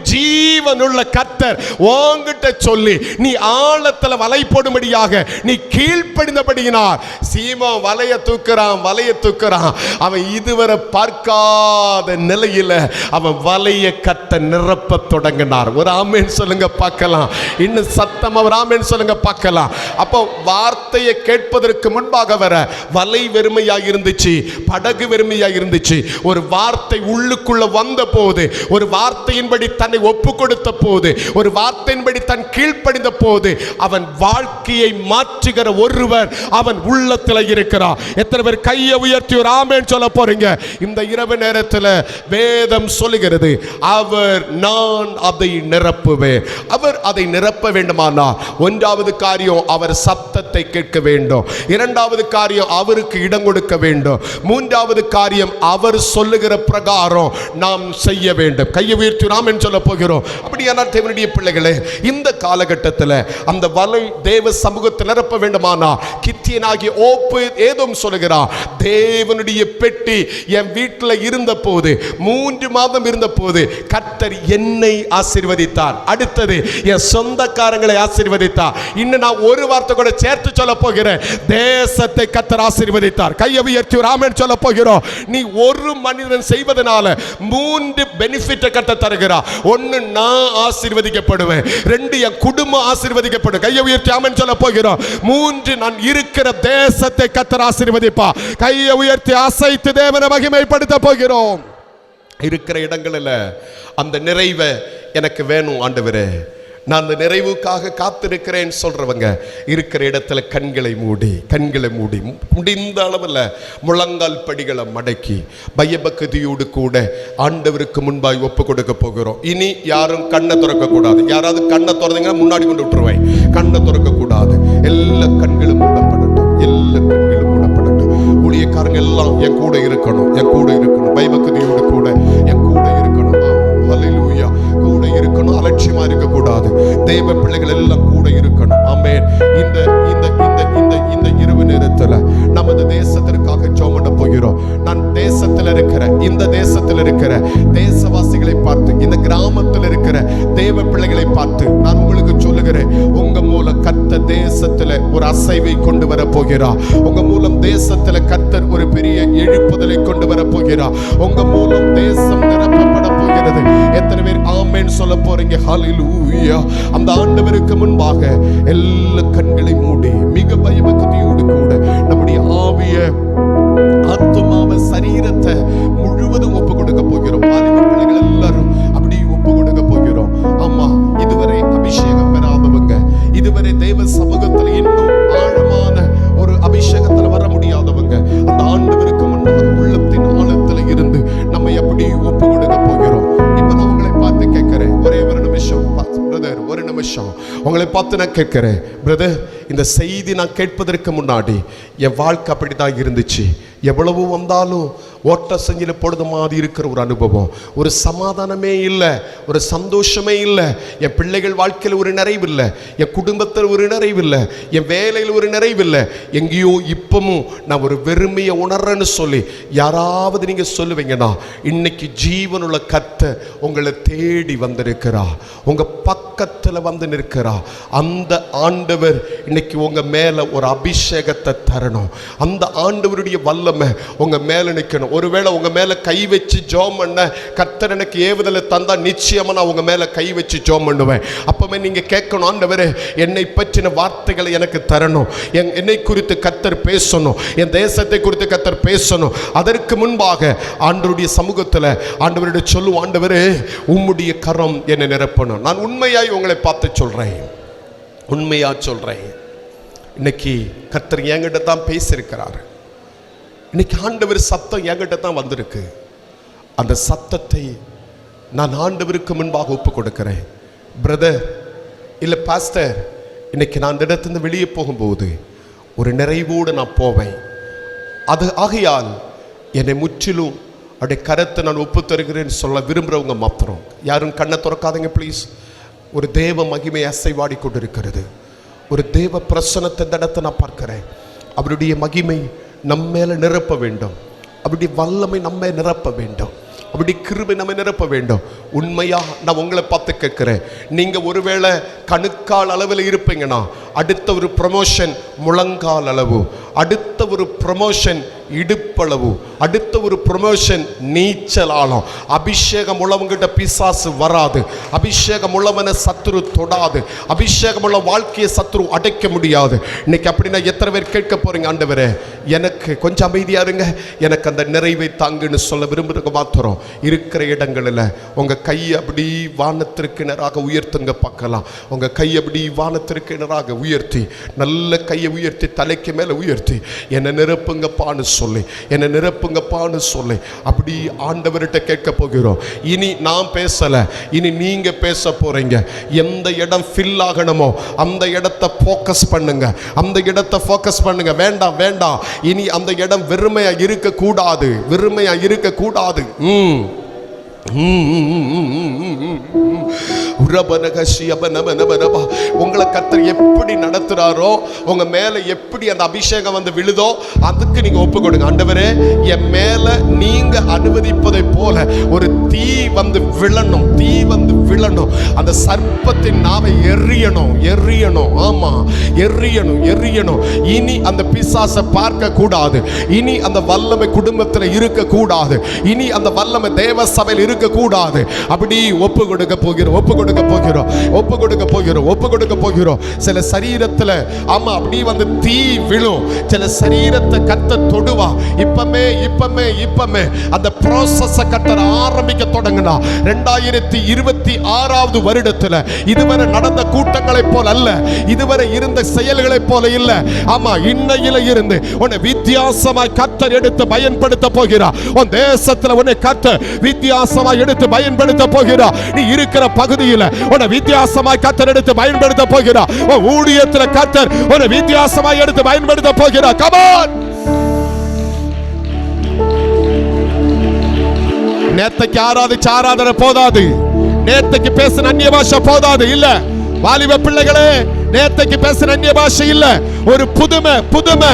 S6: ஜீவனுள்ள கர்த்தர் உன்கிட்ட சொல்லி நீ ஆழத்துல வலை போடும்படியாக நீ கீழ்ப்படிந்தபடியினார். சீமோன் வலைய தூக்குறான். அவன் இதுவரை பார்க்காத நிலையில அவன் வலைய கட்ட நிரப்ப தொடங்கினார். ஒரு ஆமென் சொல்லுங்க பார்க்கலாம். இன்னும் சத்தம் ஒரு ஆமென் சொல்லுங்க பார்க்கலாம். அப்போ வார்த்தையை கேட்பதற்கு முன்பாக வர வலை வெறுமையாக இருந்துச்சு, படகு வெறுமையாக இருந்துச்சு. ஒரு வார்த்தை உள்ளுக்குள்ள வந்த போது, ஒரு வார்த்தையின்படி தன்னை ஒப்பு கொடுத்த போது, ஒரு வார்த்தையின்படி தன் கீழ்ப்படிந்த போது அவன் வாழ்க்கையை மாற்றுகிற ஒருவர் அவன் உள்ளத்தில் இருக்கிறார். எத்தனை பேர் கையை உயர்த்தி ஒரு ஆமென் சொல்ல போறீங்க? இந்த இரவு நேரத்தில் வேதம் சொல்லுகிறது, அவர் நான் அதை நிரப்புவேன். அவர் அதை நிரப்ப வேண்டுமானா ஒன்றாவது காரியம் அவர் சத்தத்தை கேட்க வேண்டும். இரண்டாவது காரியம் அவருக்கு இடம் கொடுக்க வேண்டும். மூன்றாவது காரியம் அவர் சொல்லுகிற பிரகாரம் நாம் செய்ய வேண்டும். கையை உயர்த்தி ஆமென் சொல்ல போகிறோம். அப்படியானால் தேவனுடைய பிள்ளைகளே, இந்த காலகட்டத்தில் அந்த வலை தேவ சமூகத்தில் நிரப்ப வேண்டுமானா கித்தியனாகிய ஓப்பு ஏதோம் சொல்லுகிறார், தேவனுடைய பெட்டி என் வீட்டில் இருந்த போது 3 மாதம் இருந்த போது கர்த்தர் என்னை ஆசீர்வதித்தார். அடுத்தது என் சொந்தக்காரங்களை ஆசீர்வதித்தார். இன்னும் நான் ஒரு வார்த்தை கூட சேர்த்து சொல்ல போகிறேன், தேசத்தை கர்த்தர் ஆசீர்வதித்தார். கையை உயர்த்தி ஒரு ஆமென் சொல்ல போகிறோம். நீ ஒரு மனிதன் செய்வதனால 3 பெனிஃபிட் கர்த்தர் தருகிறார். 1, நான் ஆசீர்வதிக்கப்படுவேன். 2, என் குடும்பம் ஆசீர்வதிக்கப்படும். கையை உயர்த்தி ஆமென் சொல்ல போகிறோம். 3, நான் இருக்கிற தேசத்தை கர்த்தர் ஆசீர்வதிப்பா. கையை உயர்த்தி அசைத்து தேவனை மகிமைப்படுத்த போகிறோம். இருக்கிற இடங்களில் அந்த நிறைவை எனக்கு வேணும் ஆண்டவரே, நான் அந்த நிறைவுக்காக காத்திருக்கிறேன் சொல்றவங்க இருக்கிற இடத்துல கண்களை மூடி முடிந்த அளவில் முழங்கால் படிகளை மடக்கி பயபக்தியோடு கூட ஆண்டவருக்கு முன்பாய் ஒப்பு கொடுக்க போகிறோம். இனி யாரும் கண்ணை திறக்க கூடாது. யாராவது கண்ணை திறந்தீங்கன்னா முன்னாடி கொண்டு விட்டுருவேன். கண்ணை திறக்க கூடாது. எல்லா கண்களும் மூடப்படட்டும். ஊழியக்காரங்க எல்லாம் என் கூட இருக்கணும். பயபக்தியோடு கூட என் கூட இருக்கணும். ஹல்லேலூயா. கூட இருக்கணும். அலட்சியமா இருக்க கூடாது. தேவ பிள்ளைகள் எல்லாம் கூட இருக்கணும். ஆமென். இந்த இந்த இந்த இந்த இந்த இரவு நேரத்தில் நமது தேசத்திற்காக ஜெபம் பண்ண போகிறோம். நான் தேசத்தில் இருக்கிற இந்த தேசத்தில் இருக்கிற தேசவாசிகளை பார்த்து, இந்த கிராமத்தில் இருக்கிற தேவ பிள்ளைகளை பார்த்து நான் உங்களுக்கு சொல்லுகிறேன், உங்க மூலம் கர்த்தர் தேசத்தில் ஒரு அசைவை கொண்டு வர போகிறார். உங்க மூலம் தேசத்தில் கர்த்தர் ஒரு பெரிய எழுப்புதலை கொண்டு வர போகிறார். உங்க மூலம் தேசம் நிரப்பப்பட போகிறது. எத்தனை பேர் ஆமென் சொல்ல போறீங்க? ஹல்லேலூயா. அந்த ஆண்டவருக்கு முன்பாக எல்லா கண்களை மூடி மிக பயபக்தியோடு கூட நம்முடைய ஆவிய ஆத்துமாவை சரீரத்தை முழுவதும் ஒப்பு கொடுக்க போகிறோம். வாலிப பிள்ளைகள் எல்லாரும் அப்படி ஒப்பு கொடுக்க போகிறோம். அம்மா, இதுவரை அபிஷேகம் பெறாதவங்க, இதுவரை தேவ சமூகத்தில் இன்னும் ஆழமான ஒரு அபிஷேகத்தில் வர முடியாதவங்க, அந்த ஆண்டவருக்கு முன்பாக உள்ளத்தின் ஆழத்தில் இருந்து நம்ம எப்படி ஒப்பு கொடுக்க போகிறோம்? இப்ப நான் உங்களை பார்த்து கேட்கிறேன், ஒரே ஒரு நிமிஷம் பிரதர், ஒரு நிமிஷம் உங்களை பார்த்து நான் கேட்கிறேன் பிரதர், இந்த செய்தி நான் கேட்பதற்கு முன்னாடி என் வாழ்க்கை அப்படிதான் இருந்துச்சு. எவ்வளவு வந்தாலும் ஓட்ட செஞ்சில பொழுது மாதிரி இருக்கிற ஒரு அனுபவம், ஒரு சமாதானமே இல்லை, ஒரு சந்தோஷமே இல்லை. என் பிள்ளைகள் வாழ்க்கையில் ஒரு நிறைவு இல்லை, என் குடும்பத்தில் ஒரு நிறைவு இல்லை, என் வேலையில் ஒரு நிறைவு இல்லை. எங்கேயோ இப்பவும் நான் ஒரு வெறுமையை உணர்றேன்னு சொல்லி யாராவது நீங்கள் சொல்லுவீங்கன்னா, இன்னைக்கு ஜீவனுள்ள கர்த்தர் உங்களை தேடி வந்திருக்கிறா, உங்கள் பக்கத்தில் வந்து நிற்கிறா. அந்த ஆண்டவர் இன்னைக்கு உங்கள் மேலே ஒரு அபிஷேகத்தை தரணும். அந்த ஆண்டவருடைய வல்லமை உங்கள் மேலே நிற்கணும். ஒருவேளை உங்க மேல கை வச்சு ஜெபம் பண்ண கர்த்தர் எனக்கு ஏவுதலை தந்தா நிச்சயமா நான் உங்க மேல கை வச்சு ஜெபம் பண்ணுவேன். அப்பவே நீங்க கேட்கணும், ஆண்டவரே என்னை பற்றின வார்த்தைகளை எனக்கு தரணும், என்னை குறித்து கர்த்தர் பேசணும், என் தேசத்தை குறித்து கர்த்தர் பேசணும். அதற்கு முன்பாக ஆண்டவருடைய சமூகத்தில் ஆண்டவருடைய சொல்லும், ஆண்டவரே உம்முடைய கரம் என்னை நிரப்பணும். நான் உண்மையாய் உங்களை பார்த்து சொல்றேன், உண்மையா சொல்றேன். இன்னைக்கு கர்த்தர் என்கிட்ட தான் பேசியிருக்கிறார். இன்னைக்கு ஆண்டவர் சத்தம் என்கிட்ட தான் வந்திருக்கு. அந்த சத்தத்தை நான் ஆண்டவருக்கு முன்பாக ஒப்பு கொடுக்கிறேன். பிரதர் இல்லை பாஸ்டர், இன்னைக்கு நான் அந்த இடத்துலேருந்து வெளியே போகும்போது ஒரு நிறைவோடு நான் போவேன். அது ஆகையால் என்னை முற்றிலும் அப்படியே கருத்தை நான் ஒப்பு தருகிறேன்னு சொல்ல விரும்புகிறவங்க மாத்திரம் யாரும் கண்ணை திறக்காதீங்க ப்ளீஸ். ஒரு தேவ மகிமை அசைவாடி கொண்டிருக்கிறது. ஒரு தேவ பிரசன்னத்தை இந்த இடத்தை நான் பார்க்கிறேன். அவருடைய மகிமை நம்ம மேலே நிரப்ப வேண்டும், அப்படி வல்லமை நம்ம நிரப்ப வேண்டும், அப்படி கிருபை நம்ம நிரப்ப வேண்டும். உண்மையா நான் உங்களை பார்த்து கேட்கிறேன். நீங்க ஒருவேளை கணுக்கால் அளவில் இருப்பீங்கன்னா அடுத்த ஒரு ப்ரமோஷன் முழங்கால் அளவு, அடுத்த ஒரு ப்ரமோஷன் இடுப்பளவு, அடுத்த ஒரு ப்ரமோஷன் நீச்சல் ஆழம். அபிஷேகம் உள்ளவங்கிட்ட பிசாசு வராது, அபிஷேகம் உள்ளவனை சத்துரு தொடாது, அபிஷேகம் உள்ள வாழ்க்கையை சத்துரு அடைக்க முடியாது. இன்னைக்கு அப்படின்னா எத்தனை பேர் கேட்க போறீங்க, ஆண்டவரே எனக்கு கொஞ்சம் அமைதியா இருங்க, எனக்கு அந்த நிறைவை தாங்குன்னு சொல்ல விரும்புறவங்க மாத்திரம் இருக்கிற இடங்களில் உங்க கையை அப்படி வானத்திற்கு நேராக உயர்த்துங்க பார்க்கலாம். உங்க கையை அப்படி வானத்திற்கு நேராக உயர்த்தி, நல்ல கையை உயர்த்தி தலைக்கு மேல உயர்த்தி, என்னை நிரப்புங்கப்பான்னு சொல்லி, என்னை நிரப்புங்கப்பான்னு சொல்லி அப்படி ஆண்டவர்கிட்ட கேட்க போகிறோம். இனி நான் பேசல, இனி நீங்க பேச போறீங்க. எந்த இடம் ஃபில் ஆகணுமோ அந்த இடத்தை ஃபோக்கஸ் பண்ணுங்க, அந்த இடத்தை ஃபோக்கஸ் பண்ணுங்க. வேண்டாம் வேண்டாம், இனி அந்த இடம் வெறுமையா இருக்க கூடாது, வெறுமையா இருக்க கூடாது. உங்களை கர்த்தர் எப்படி நடத்துறாரோ, உங்க மேல எப்படி அந்த அபிஷேகம் வந்து விழுதோ அதுக்கு நீங்க ஒப்பு கொடுங்க. ஆண்டவரே என் மேல நீங்க அனுமதிப்பதை போல ஒரு தீ வந்து விழணும், தீ வந்து விழணும். அந்த சர்ப்பத்தின் நாவை எரியணும், எரியணும். ஆமா, எரியணும், எரியணும். இனி அந்த பிசாசை பார்க்க கூடாது, இனி அந்த வல்லமை குடும்பத்தில் இருக்க கூடாது, இனி அந்த வல்லமை தேவ சபையில் இருக்க கூடாது. அப்படி ஒப்பு கொடுக்க போகிறோம், ஒப்பு கொடுக்க போகிறோம், ஒப்பு கொடுக்க போகிறோம், ஒப்பு கொடுக்க போகிறோம். சில சரீரத்துல ஆமா அப்படி வந்து தீ விழும், சில சரீரத்தை கர்த்தர் தொடுவா. இப்பமே இப்பமே இப்பமே அந்த ப்ராசஸ் கர்த்தர் ஆரம்பிக்க தொடங்கினா 2026 வருடத்துல இதுவரை நடந்த கூட்டங்களை போல அல்ல, இதுவரை இருந்த செயல்களை போல இல்ல. ஆமா, இன்னையில இருந்து உன்னை வித்தியாசமாய் கர்த்தர் எடுத்து பயன்படுத்த போகிறார். உன் தேசத்துல உன்னை கர்த்தர் வித்தியாசமாய் எடுத்து பயன்படுத்த போகிறார். நீ இருக்கிற பகுதியில் உன்னை வித்தியாசமாய் கர்த்தர் எடுத்து பயன்படுத்த போகிறார். உன் ஊழியத்துல கர்த்தர் உன்னை வித்தியாசமாய் எடுத்து பயன்படுத்த போகிறார். Come on. நேத்தைக்கு ஆராதிச்ச ஆராதனை போதாது, நேத்தைக்கு பேசின அந்நிய பாஷை போதாது. இல்ல வாலிப பிள்ளைகளே, நேத்தைக்கு பேசின அந்நிய பாஷை இல்ல, ஒரு புதுமை, புதுமை.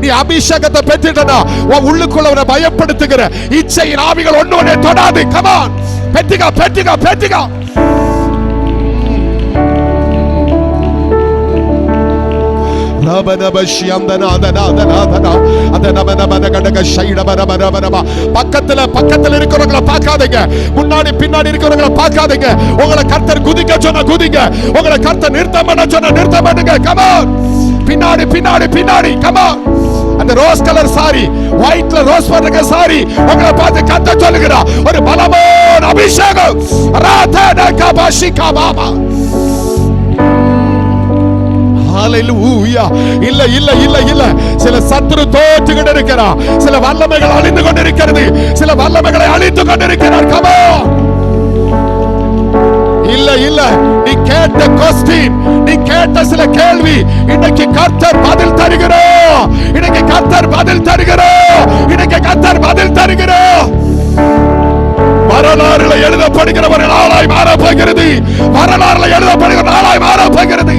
S6: நீ அபிஷேகத்தை பெற்றுட்டா உன் உள்ளுக்குள்ள உன்னை பயப்படுத்துகிற இச்சையின் ஆவிகள் ஒண்ணு தொடாது. கம் ஆன், பெட்டிகா பெட்டிகா பெட்டிகா. பக்கத்துல இருக்கிறவங்களை பார்க்காதீங்க, முன்னாடி பின்னாடி இருக்கிறவங்களை பார்க்காதீங்க. உங்களை கர்த்தர் குதிக்க சொன்ன குதிங்க, உங்களை கர்த்தர் நிறுத்தம் பண்ண சொன்ன நிறுத்தம் பண்ணுங்க. கம் ஆன், பின்னாடி பின்னாடி பின்னாடி. Come on. அந்த ரோஸ் கலர் சாரி, ஒயிட்ல ரோஸ் பண்ற சாரி உங்களை பார்த்து கர்த்தர் சொல்லுகிறா ஒரு பலமான அபிஷேகம். ராதா கபாஷிகா பாபா. ஹalleluya. இல்ல இல்ல இல்ல இல்ல, சில சத்துரு தோற்றுகிட்டு இருக்கிறார், சில வல்லமைகள் அழிந்து கொண்டிருக்கிறது, சில வல்லமைகளை அழித்து கொண்டிருக்கிறார். Come on. இல்ல இல்ல, நீ கேட்ட क्वेश्चन, நீ கேட்ட சில கேள்வி இன்னைக்கு கர்த்தர் பதில் தருகிறார், இன்னைக்கு கர்த்தர் பதில் தருகிறார், இன்னைக்கு கர்த்தர் பதில் தருகிறார். வரலாறுல எழுதப்படுகிற ஒரு நாளாய் மாறப் போகிறது, வரலாறுல எழுதப்படுகிற நாளாய் மாறப் போகிறது.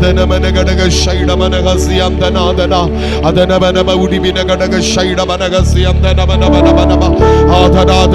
S6: adana gadaga shaida managa siyandana adana bana udibina gadaga shaida managa siyandana bana adana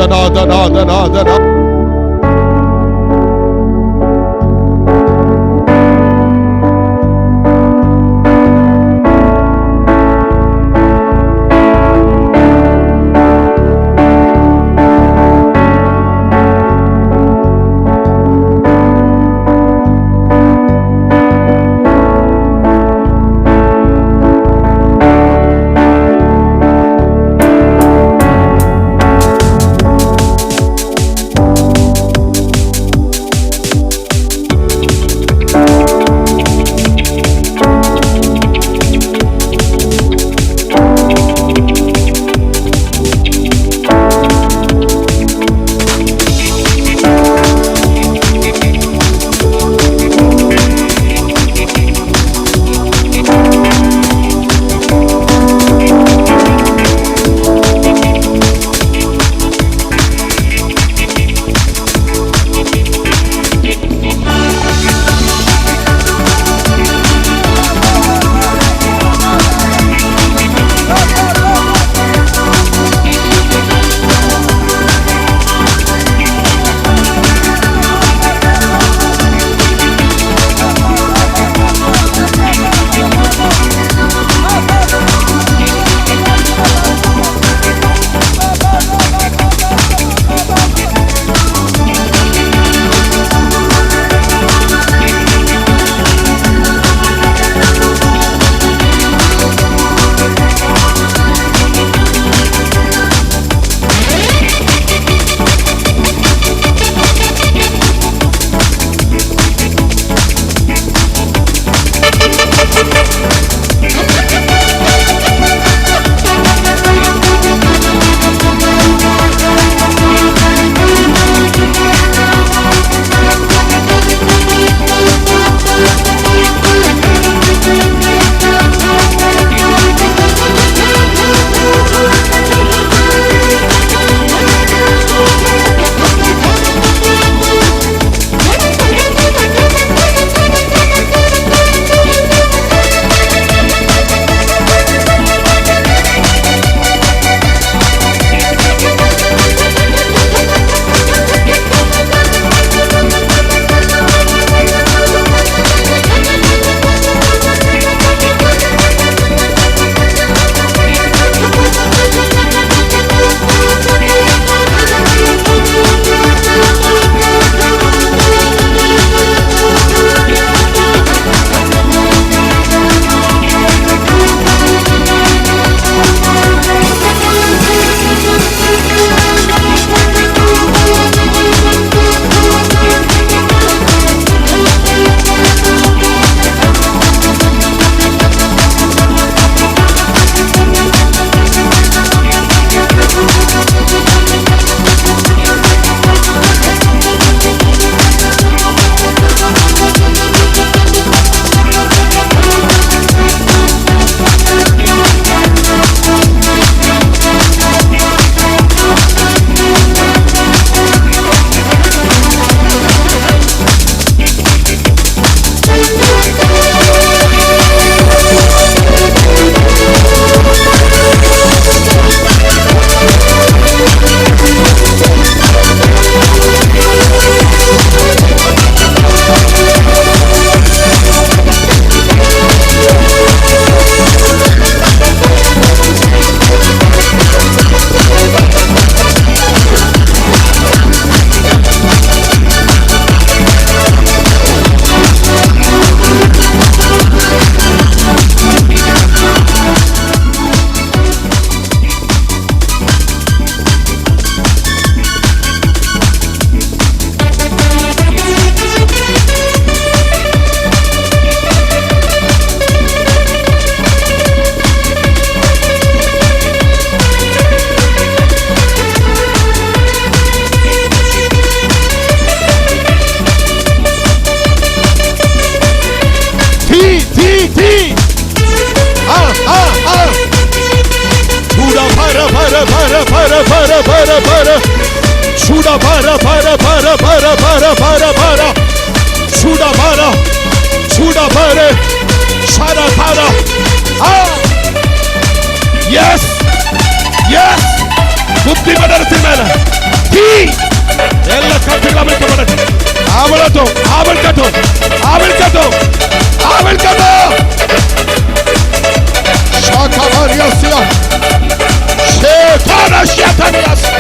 S6: para para para para. Chuda para para para para para para para. Chuda para. Chuda para. Shara para. Ah. Yes. Yes. ബുദ്ധിപടത്തിൽ മേലെ തീ എല്ലാ കത്തുകളും അമർത്തപ്പെടട്ടെ. ആവളട്ടോ ആവൽക്കട്ടോ ആവൽക്കട്ടോ ആവൽക്കട്ടോ. ശാഖാരിയസ്യ ശേതാന ശേതാനിയസ്